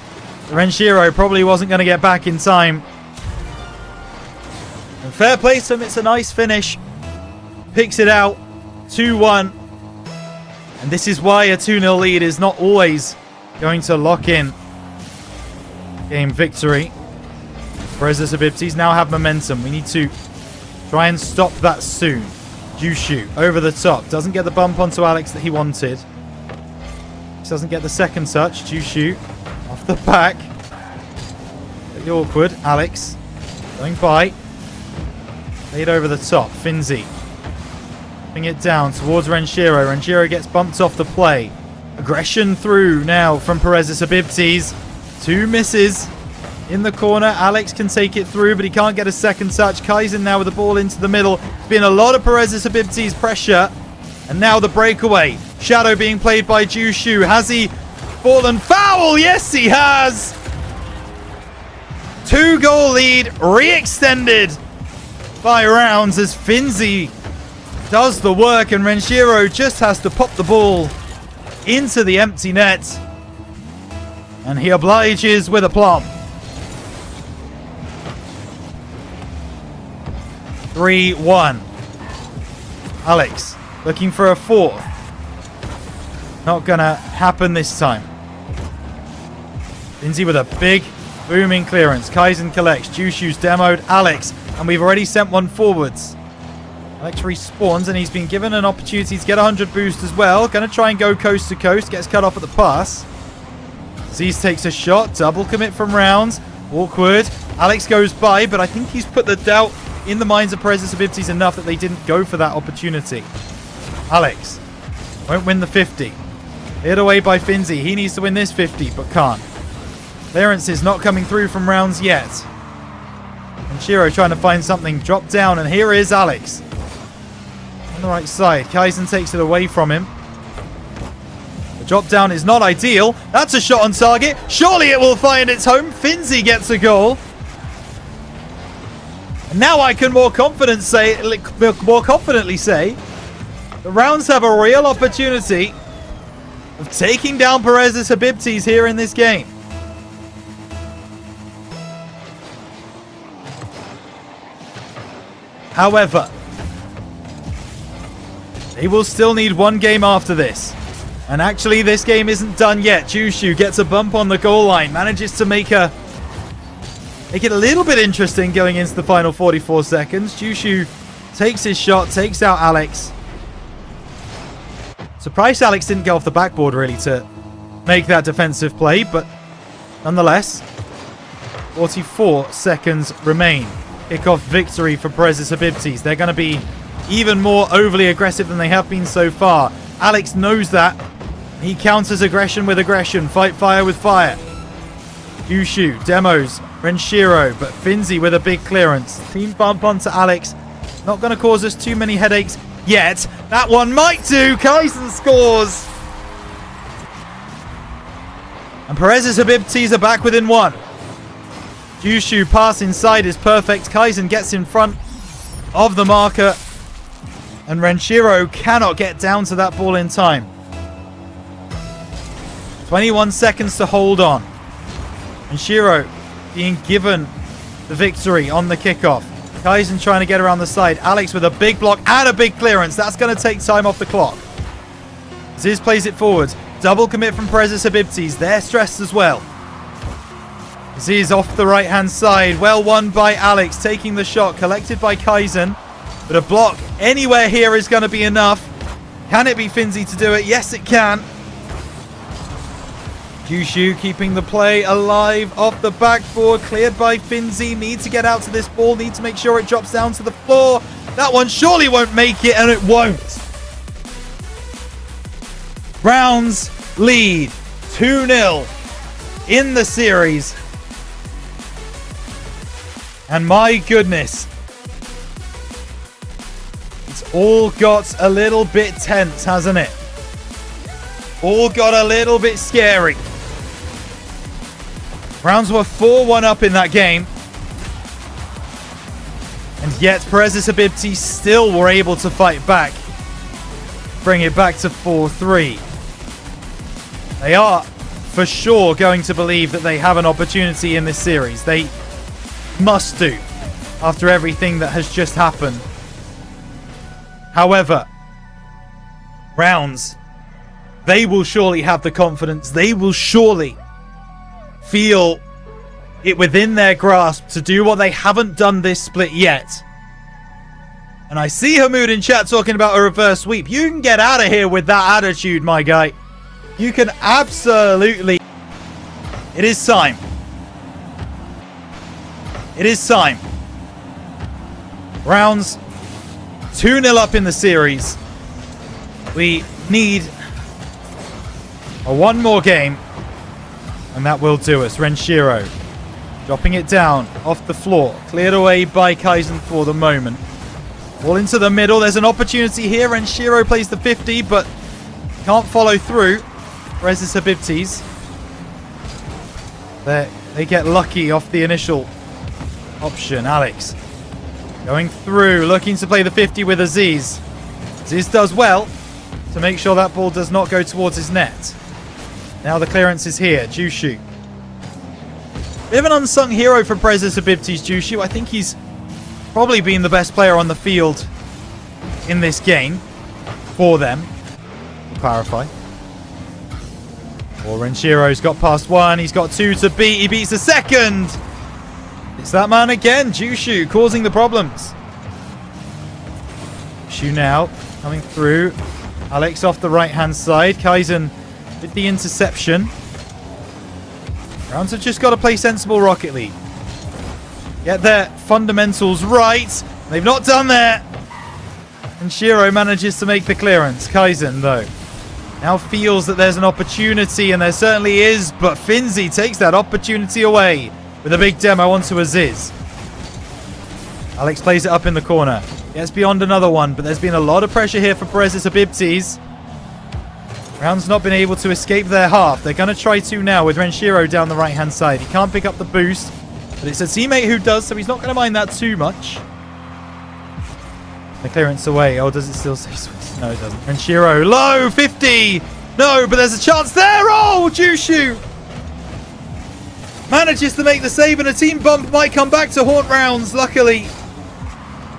Renshiro probably wasn't going to get back in time. And fair play to him. It's a nice finish. Picks it out. 2-1. And this is why a 2-0 lead is not always going to lock in game victory. Perez's Habibtis now have momentum. We need to try and stop that soon. Jushu over the top. Doesn't get the bump onto Alex that he wanted. Doesn't get the second touch. Jushu off the back. Pretty awkward. Alex going by. Laid over the top. Finzi putting it down towards Renshiro. Renshiro gets bumped off the play. Aggression through now from Perez's Habibtis. 2 misses in the corner. Alex can take it through, but he can't get a second touch. Kaizen now with the ball into the middle. It's been a lot of Perez's Habibtis pressure. And now the breakaway. Shadow being played by Jushu. Has he fallen foul? Yes, he has. 2-goal lead re-extended by Rounds as Finzi does the work, and Renshiro just has to pop the ball into the empty net. And he obliges with aplomb. 3-1. Alex looking for a fourth. Not gonna happen this time. Finzi with a big booming clearance. Kaizen collects. Jushu's demoed Alex, and we've already sent one forwards. Alex respawns, and he's been given an opportunity to get 100 boost as well. Gonna try and go coast to coast. Gets cut off at the pass. Aziz takes a shot. Double commit from Rounds. Awkward. Alex goes by, but I think he's put the doubt in the minds of Perez's Habibtis enough that they didn't go for that opportunity. Alex won't win the 50. Hit away by Finzi. He needs to win this 50, but can't. Clearance is not coming through from Rounds yet. And Shiro trying to find something. Drop down, and here is Alex. On the right side. Kaizen takes it away from him. The drop down is not ideal. That's a shot on target. Surely it will find its home. Finzi gets a goal. And now I can more confidently say the Rounds have a real opportunity of taking down Perez's Habibtis here in this game. However, they will still need one game after this. And actually, this game isn't done yet. Jushu gets a bump on the goal line. Manages to make it a little bit interesting going into the final 44 seconds. Jushu takes his shot, takes out Alex. Surprised Alex didn't go off the backboard really to make that defensive play. But nonetheless, 44 seconds remain. Kickoff victory for Perez's Habibtis. They're going to be even more overly aggressive than they have been so far. Alex knows that. He counters aggression with aggression. Fight fire with fire. Jushu demos Renshiro, but Finzi with a big clearance. Team bump onto Alex. Not going to cause us too many headaches yet. That one might do. Kaizen scores. And Perez's Habibtis are back within one. Jushu pass inside is perfect. Kaizen gets in front of the marker. And Renshiro cannot get down to that ball in time. 21 seconds to hold on. Renshiro being given the victory on the kickoff. Kaizen trying to get around the side. Alex with a big block and a big clearance. That's going to take time off the clock. Ziz plays it forward. Double commit from Perez's Habibtis. They're stressed as well. Ziz off the right-hand side. Well won by Alex. Taking the shot. Collected by Kaizen. But a block anywhere here is going to be enough. Can it be Finzi to do it? Yes, it can. Jushu keeping the play alive off the backboard. Cleared by Finzi. Need to get out to this ball. Need to make sure it drops down to the floor. That one surely won't make it, and it won't. Rounds lead 2-0 in the series. And my goodness, it's all got a little bit tense, hasn't it? All got a little bit scary. Rounds were 4-1 up in that game. And yet Perez's Habibtis still were able to fight back. Bring it back to 4-3. They are for sure going to believe that they have an opportunity in this series. They must do after everything that has just happened. However, Rounds, they will surely have the confidence. They will surely feel it within their grasp to do what they haven't done this split yet. And I see Hamoud in chat talking about a reverse sweep. You can get out of here with that attitude, my guy. You can absolutely... It is time. It is time. Rounds 2-0 up in the series. We need one more game, and that will do us. Renshiro dropping it down off the floor. Cleared away by Kaizen for the moment. Ball into the middle. There's an opportunity here. Renshiro plays the 50, but can't follow through. Perez's Habibtis. They get lucky off the initial option. Alex Going through, looking to play the 50 with Aziz. Aziz does well to make sure that ball does not go towards his net. Now the clearance is here. Jushu. Bit of an unsung hero for Prezis Habibti's Jushu. I think he's probably been the best player on the field in this game for them. To clarify. Renchiro's got past one. He's got two to beat. He beats the second. It's that man again, Jushu, causing the problems. Jushu now coming through. Alex off the right-hand side. Kaizen with the interception. Rounds have just got to play sensible Rocket League. Get their fundamentals right. They've not done that. And Shiro manages to make the clearance. Kaizen, though, now feels that there's an opportunity, and there certainly is, but Finzi takes that opportunity away with a big demo onto Aziz. Alex plays it up in the corner. Gets beyond another one, but there's been a lot of pressure here for Prezis Habibtis. Round's not been able to escape their half. They're going to try to now with Renshiro down the right-hand side. He can't pick up the boost, but it's a teammate who does, so he's not going to mind that too much. The clearance away. Oh, does it still say Swiss? No, it doesn't. Renshiro, low, 50! No, but there's a chance there! Oh, Jushu! Manages to make the save, and a team bump might come back to haunt rounds, luckily.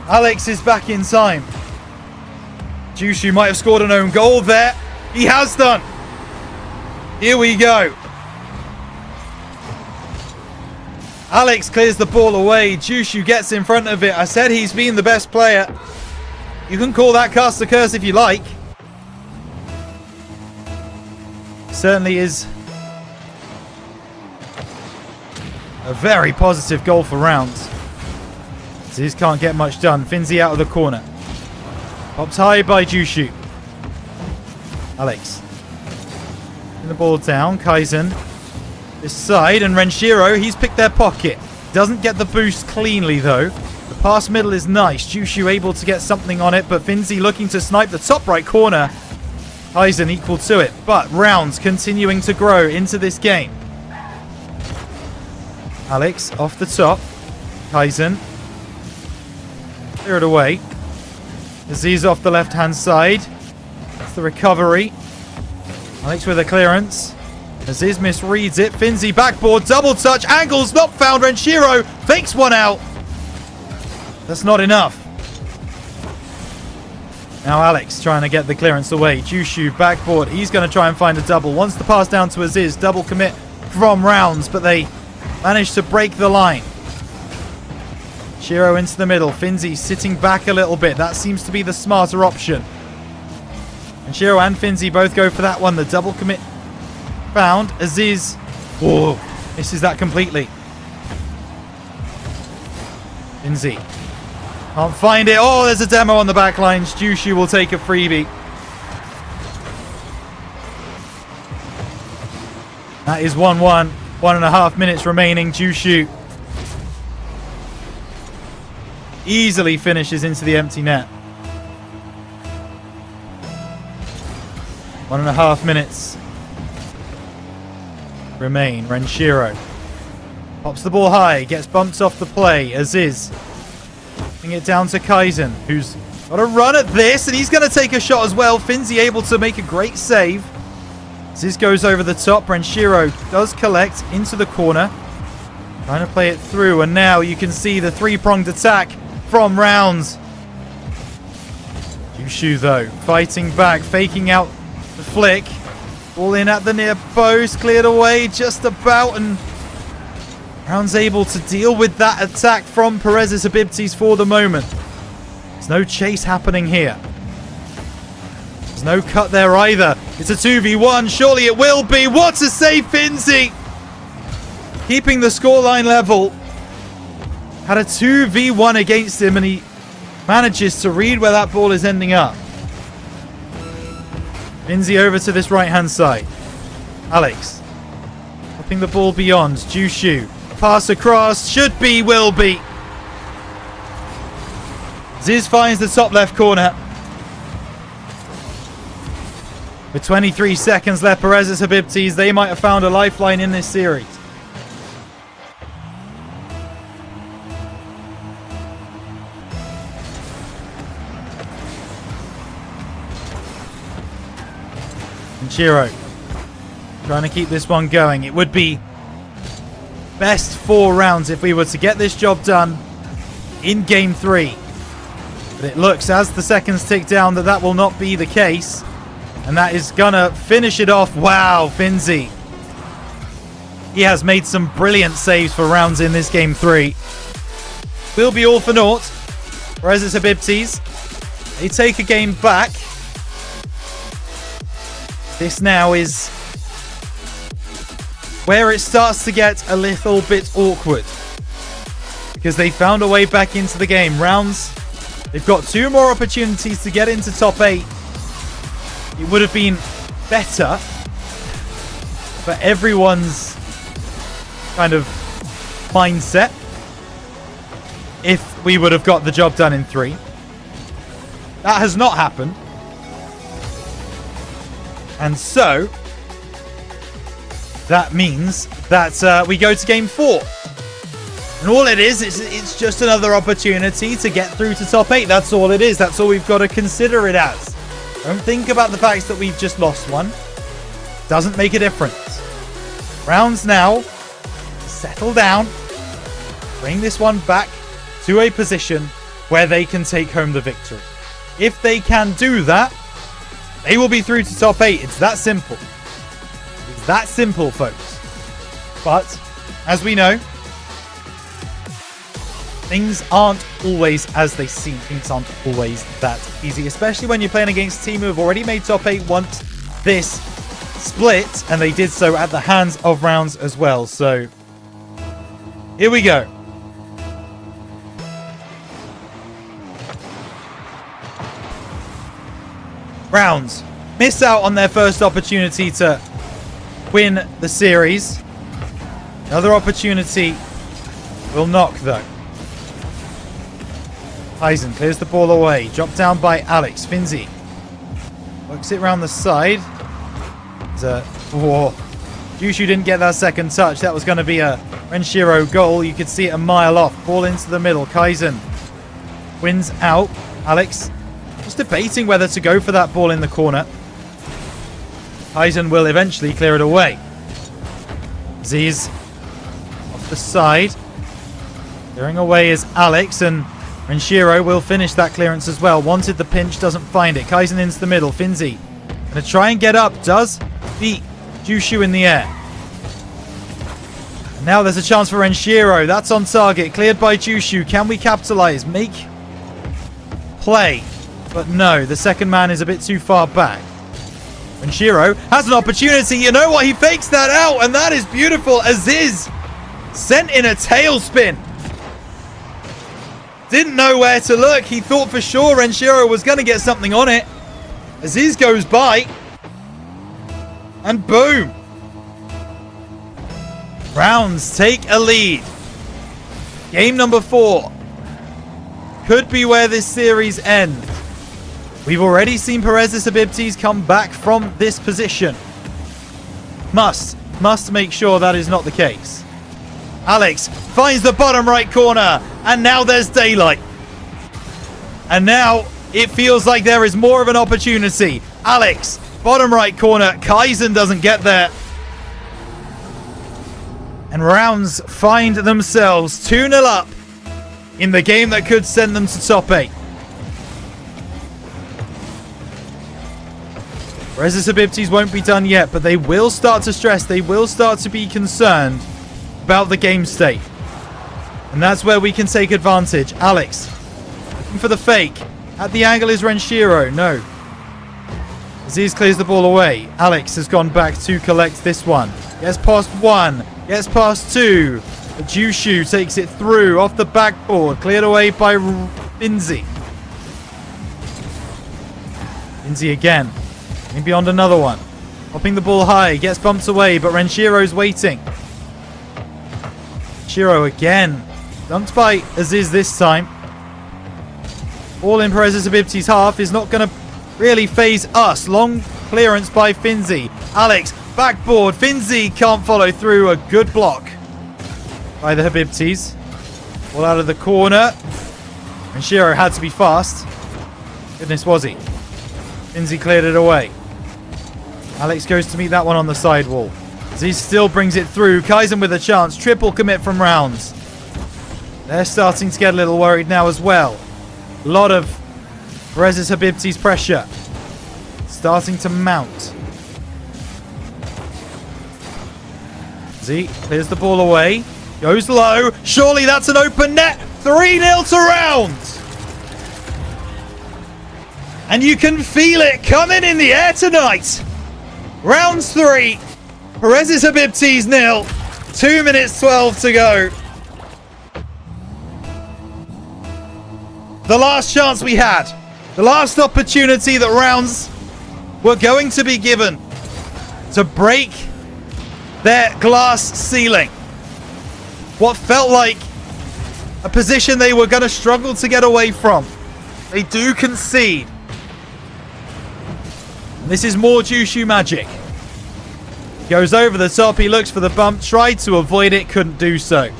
Alex is back in time. Jushu might have scored an own goal there. He has done. Here we go. Alex clears the ball away. Jushu gets in front of it. I said he's been the best player. You can call that cast a curse if you like. Certainly is a very positive goal for rounds. Aziz can't get much done. Finzi out of the corner. Pops high by Jushu. Alex. The ball down. Kaizen. This side. And Renshiro, he's picked their pocket. Doesn't get the boost cleanly, though. The pass middle is nice. Jushu able to get something on it, but Finzi looking to snipe the top right corner. Kaizen equal to it. But rounds continuing to grow into this game. Alex off the top. Kaizen. Clear it away. Aziz off the left-hand side. That's the recovery. Alex with a clearance. Aziz misreads it. Finzi backboard. Double touch. Angles not found. Renshiro fakes one out. That's not enough. Now Alex trying to get the clearance away. Jushu backboard. He's going to try and find a double. Wants the pass down to Aziz. Double commit from rounds, but they manage to break the line. Shiro into the middle. Finzi sitting back a little bit. That seems to be the smarter option. And Shiro and Finzi both go for that one. The double commit found. Aziz. Oh, misses that completely. Finzi. Can't find it. Oh, there's a demo on the back lines. Jushu will take a freebie. That is 1-1. 1.5 minutes remaining. Jushu easily finishes into the empty net. 1.5 minutes remain. Renshiro pops the ball high, gets bumped off the play. Aziz putting it down to Kaizen, who's got a run at this, and he's going to take a shot as well. Finzi able to make a great save. Aziz goes over the top. Renshiro does collect into the corner, trying to play it through, and now you can see the three-pronged attack from rounds. Jushu, though, fighting back, faking out the flick. Ball in at the near post, cleared away just about, and rounds able to deal with that attack from Perez's Habibtis for the moment. There's no chase happening here. There's no cut there either. It's a 2v1. Surely it will be. What a save, Finzi! Keeping the scoreline level. Had a 2v1 against him, and he manages to read where that ball is ending up. Finzi over to this right-hand side. Alex. Popping the ball beyond. Jushu. Pass across. Should be, will be. Ziz finds the top left corner. With 23 seconds left, Perez's Habibtis, they might have found a lifeline in this series. Renshiro trying to keep this one going. It would be best 4 rounds if we were to get this job done in game 3. But it looks, as the seconds tick down, that will not be the case. And that is gonna finish it off. Wow, Finzi. He has made some brilliant saves for rounds in this game 3. Will be all for naught. Whereas it's Habibtis. They take a game back. This now is where it starts to get a little bit awkward. Because they found a way back into the game. Rounds, they've got 2 more opportunities to get into top 8. It would have been better for everyone's kind of mindset if we would have got the job done in 3. That has not happened. And so that means that we go to game 4. And all it is, it's just another opportunity to get through to top 8. That's all it is. That's all we've got to consider it as. Don't think about the fact that we've just lost one. Doesn't make a difference. Rounds now. Settle down. Bring this one back to a position where they can take home the victory. If they can do that, they will be through to top 8. It's that simple. It's that simple, folks. But, as we know, things aren't always as they seem. Things aren't always that easy, especially when you're playing against a team who have already made top 8 once this split, and they did so at the hands of rounds as well. So, here we go. Rounds miss out on their first opportunity to win the series. Another opportunity will knock, though. Heisen clears the ball away. Dropped down by Alex. Finzi works it around the side. Jushu didn't get that second touch. That was going to be a Renshiro goal. You could see it a mile off. Ball into the middle. Kaizen wins out. Alex just debating whether to go for that ball in the corner. Kaizen will eventually clear it away. Aziz off the side. Clearing away is Alex, and Renshiro will finish that clearance as well. Wanted the pinch, doesn't find it. Kaizen into the middle. Finzi going to try and get up. Does beat Jushu in the air. And now there's a chance for Renshiro. That's on target. Cleared by Jushu. Can we capitalize? Make play. But no, the second man is a bit too far back. Renshiro has an opportunity. You know what? He fakes that out, and that is beautiful. Aziz sent in a tailspin. Didn't know where to look. He thought for sure Renshiro was going to get something on it. Aziz goes by. And boom. Rounds take a lead. Game number 4. Could be where this series ends. We've already seen Perez's Habibtis come back from this position. Must make sure that is not the case. Alex finds the bottom right corner, and now there's daylight. And now it feels like there is more of an opportunity. Alex, bottom right corner. Kaizen doesn't get there. And rounds find themselves 2-0 up in the game that could send them to top 8. Perez's Habibtis won't be done yet, but they will start to stress. They will start to be concerned about the game state. And that's where we can take advantage. Alex looking for the fake. At the angle is Renshiro. No. Aziz clears the ball away. Alex has gone back to collect this one. Gets past 1. Gets past 2. But Jushu takes it through off the backboard. Cleared away by Finzi. Finzi again. And beyond another one. Hopping the ball high. Gets bumped away, but Renshiro's waiting. Shiro again. Dumped by Aziz this time. Ball in Perez's Habibtis half is not going to really phase us. Long clearance by Finzi. Alex, backboard. Finzi can't follow through. A good block by the Habibtis. Ball out of the corner. And Shiro had to be fast. Goodness, was he? Finzi cleared it away. Alex goes to meet that one on the sidewall. Z still brings it through. Kaizen with a chance. Triple commit from Rounds. They're starting to get a little worried now as well. A lot of Perez's Habibti's pressure starting to mount. Z clears the ball away. Goes low. Surely that's an open net. 3-0 to Rounds. And you can feel it coming in the air tonight. Rounds 3. Perez's Habibti's 0. 2 minutes 12 to go. The last chance we had. The last opportunity that Rounds were going to be given to break their glass ceiling. What felt like a position they were going to struggle to get away from. They do concede. And this is more Jushu magic. Goes over the top. He looks for the bump. Tried to avoid it. Couldn't do so.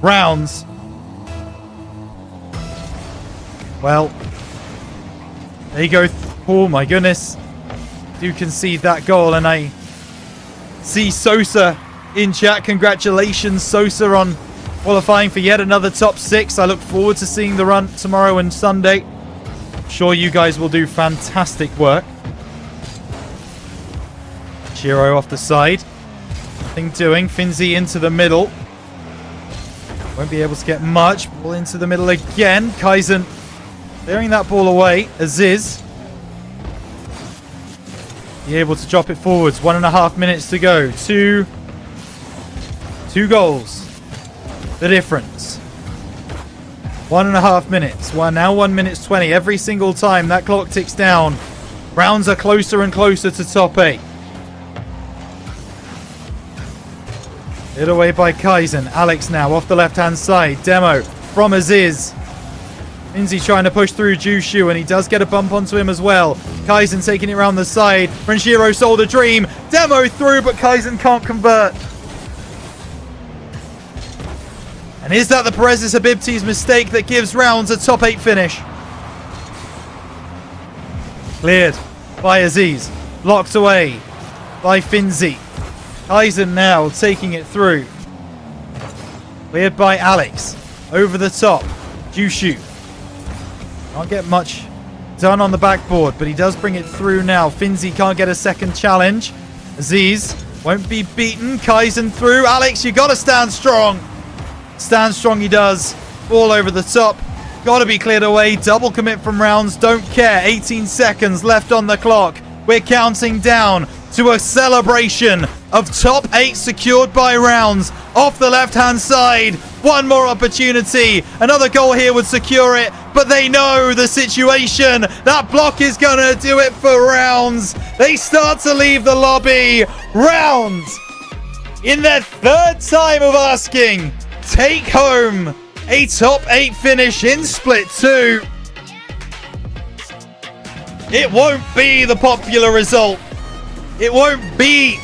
Rounds. Well, there you go. Oh my goodness. Do concede that goal. And I see Sosa in chat. Congratulations, Sosa, on qualifying for yet another top 6. I look forward to seeing the run tomorrow and Sunday. I'm sure you guys will do fantastic work. Shiro off the side. Nothing doing. Finzi into the middle. Won't be able to get much. Ball into the middle again. Kaizen clearing that ball away. Aziz be able to drop it forwards. 1.5 minutes to go. Two goals. The difference. 1.5 minutes. Well, now 1 minute 20. Every single time that clock ticks down, Rounds are closer and closer to top 8. Hit away by Kaizen. Alex now off the left-hand side. Demo from Aziz. Minzy trying to push through Jushu, and he does get a bump onto him as well. Kaizen taking it around the side. Renshiro sold a dream. Demo through, but Kaizen can't convert. And is that the Perez's Habibti's mistake that gives Rounds a top 8 finish? Cleared by Aziz. Blocked away by Finzi. Kaizen now taking it through. Cleared by Alex. Over the top. Jushu. Can't get much done on the backboard, but he does bring it through now. Finzi can't get a second challenge. Aziz won't be beaten. Kaizen through. Alex, you gotta stand strong. Stand strong he does. Ball over the top. Gotta be cleared away. Double commit from Rounds. Don't care. 18 seconds left on the clock. We're counting down to a celebration of top 8 secured by Rounds. Off the left-hand side. One more opportunity. Another goal here would secure it, but they know the situation. That block is going to do it for Rounds. They start to leave the lobby. Rounds, in their 3rd time of asking, take home a top 8 finish in Split 2. It won't be the popular result. It won't be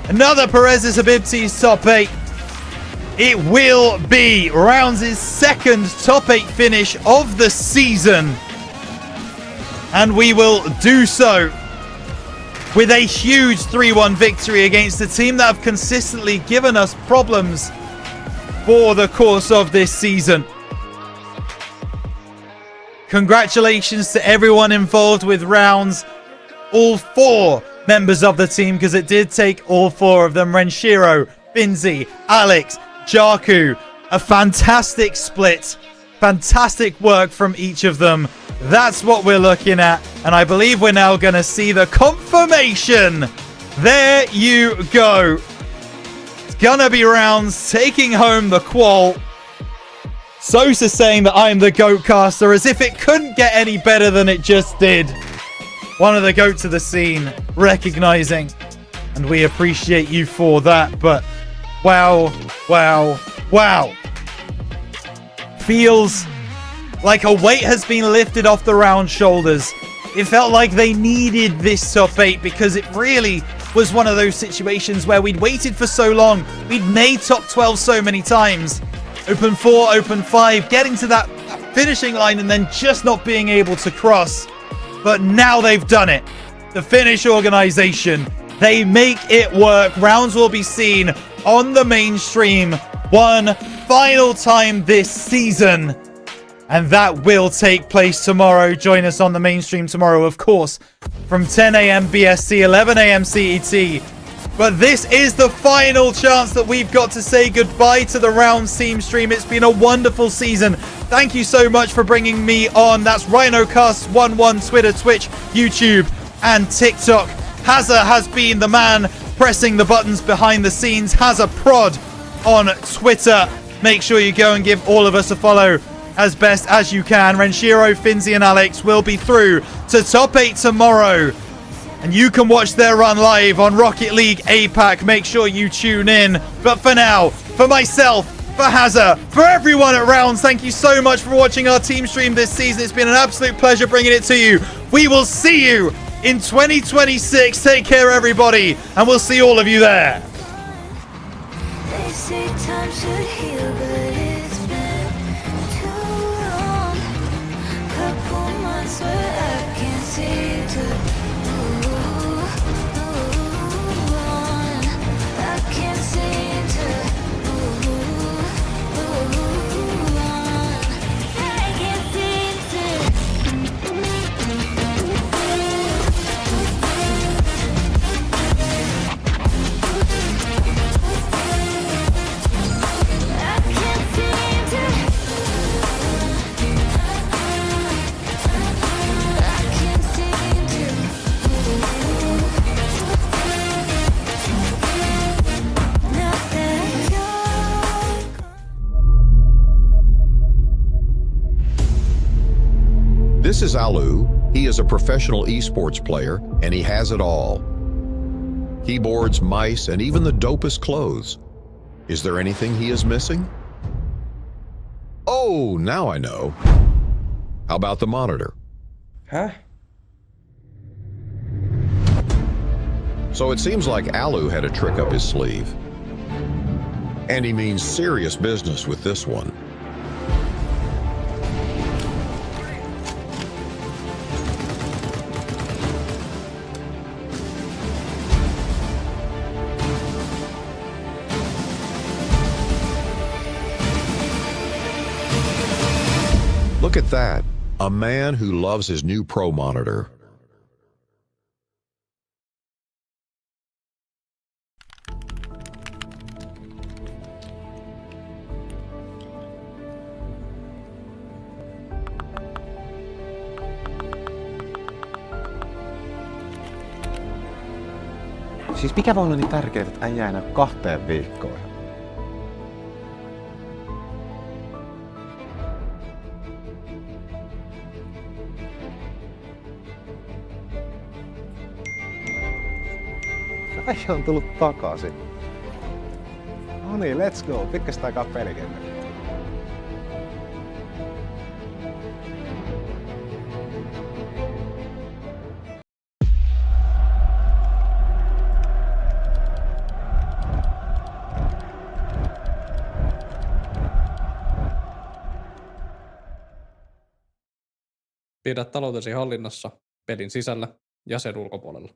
another Perez's Habibti's top 8. It will be Rounds' 2nd top 8 finish of the season. And we will do so with a huge 3-1 victory against a team that have consistently given us problems for the course of this season. Congratulations to everyone involved with Rounds. All 4 members of the team, because it did take all 4 of them. Renshiro, Finzi, Alex, Jaku. A fantastic split. Fantastic work from each of them. That's what we're looking at. And I believe we're now going to see the confirmation. There you go. It's going to be Rounds taking home the qual. Sosa saying that I'm the GOAT caster, as if it couldn't get any better than it just did. One of the GOATs of the scene, recognizing, and we appreciate you for that. But wow, wow, wow. Feels like a weight has been lifted off the Round shoulders. It felt like they needed this top 8, because it really was one of those situations where we'd waited for so long. We'd made top 12 so many times. Open 4, open 5, getting to that finishing line and then just not being able to cross. but now they've done it. The Finnish organization, they make it work. Rounds will be seen on the mainstream one final time this season. And that will take place tomorrow. Join us on the mainstream tomorrow, of course, from 10 a.m. BST, 11 a.m. CET. But this is the final chance that we've got to say goodbye to the Rounds team stream. It's been a wonderful season. Thank you so much for bringing me on. That's RhinoCast11, Twitter, Twitch, YouTube, and TikTok. Hazza has been the man pressing the buttons behind the scenes. Hazza Prod on Twitter. Make sure you go and give all of us a follow as best as you can. Renshiro, Finzi, and Alex will be through to top 8 tomorrow. And you can watch their run live on Rocket League APAC. Make sure you tune in. But for now, for myself, for Hazza, for everyone at Rounds, thank you so much for watching our team stream this season. It's been an absolute pleasure bringing it to you. We will see you in 2026. Take care, everybody, and we'll see all of you there. They say time should heal, but it's been too long. Couple months where I can't seem to move on. I can't seem to move on. I can't seem to. This is Alu. He is a professional esports player, and he has it all. Keyboards, mice, and even the dopest clothes. Is there anything he is missing? Oh, now I know. How about the monitor? Huh? So it seems like Alu had a trick up his sleeve. And he means serious business with this one. Look at that. A man who loves his new Pro monitor. Siis mikä voi olla niin tärkeää, että äijä enää 2 viikkoon? Äijä on tullut takaisin. No niin, let's go. Pitkästä aikaa pelikenttä. Pidä taloutesi hallinnassa pelin sisällä ja sen ulkopuolella.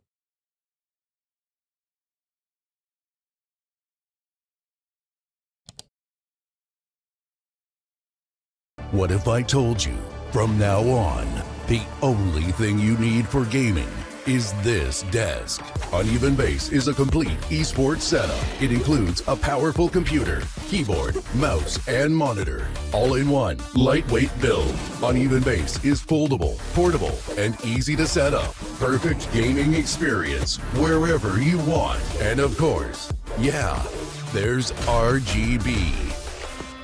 What if I told you, from now on, the only thing you need for gaming is this desk? Uneven Base is a complete esports setup. It includes a powerful computer, keyboard, mouse, and monitor, all in one lightweight build. Uneven Base is foldable, portable, and easy to set up. Perfect gaming experience wherever you want. And of course, yeah, there's RGB.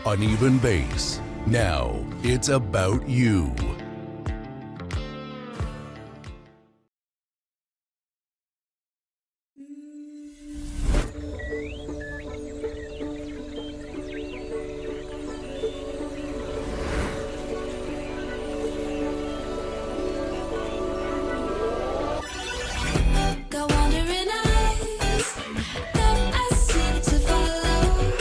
Uneven Base. Now it's about you. Got wandering eyes that I seem to follow.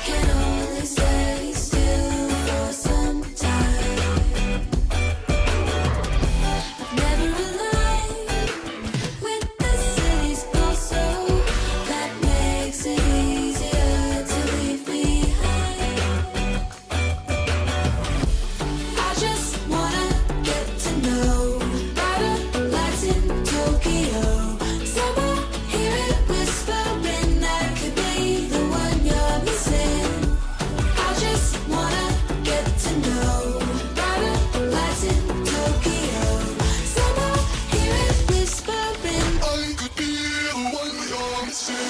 Can only stay still for some time. wasted.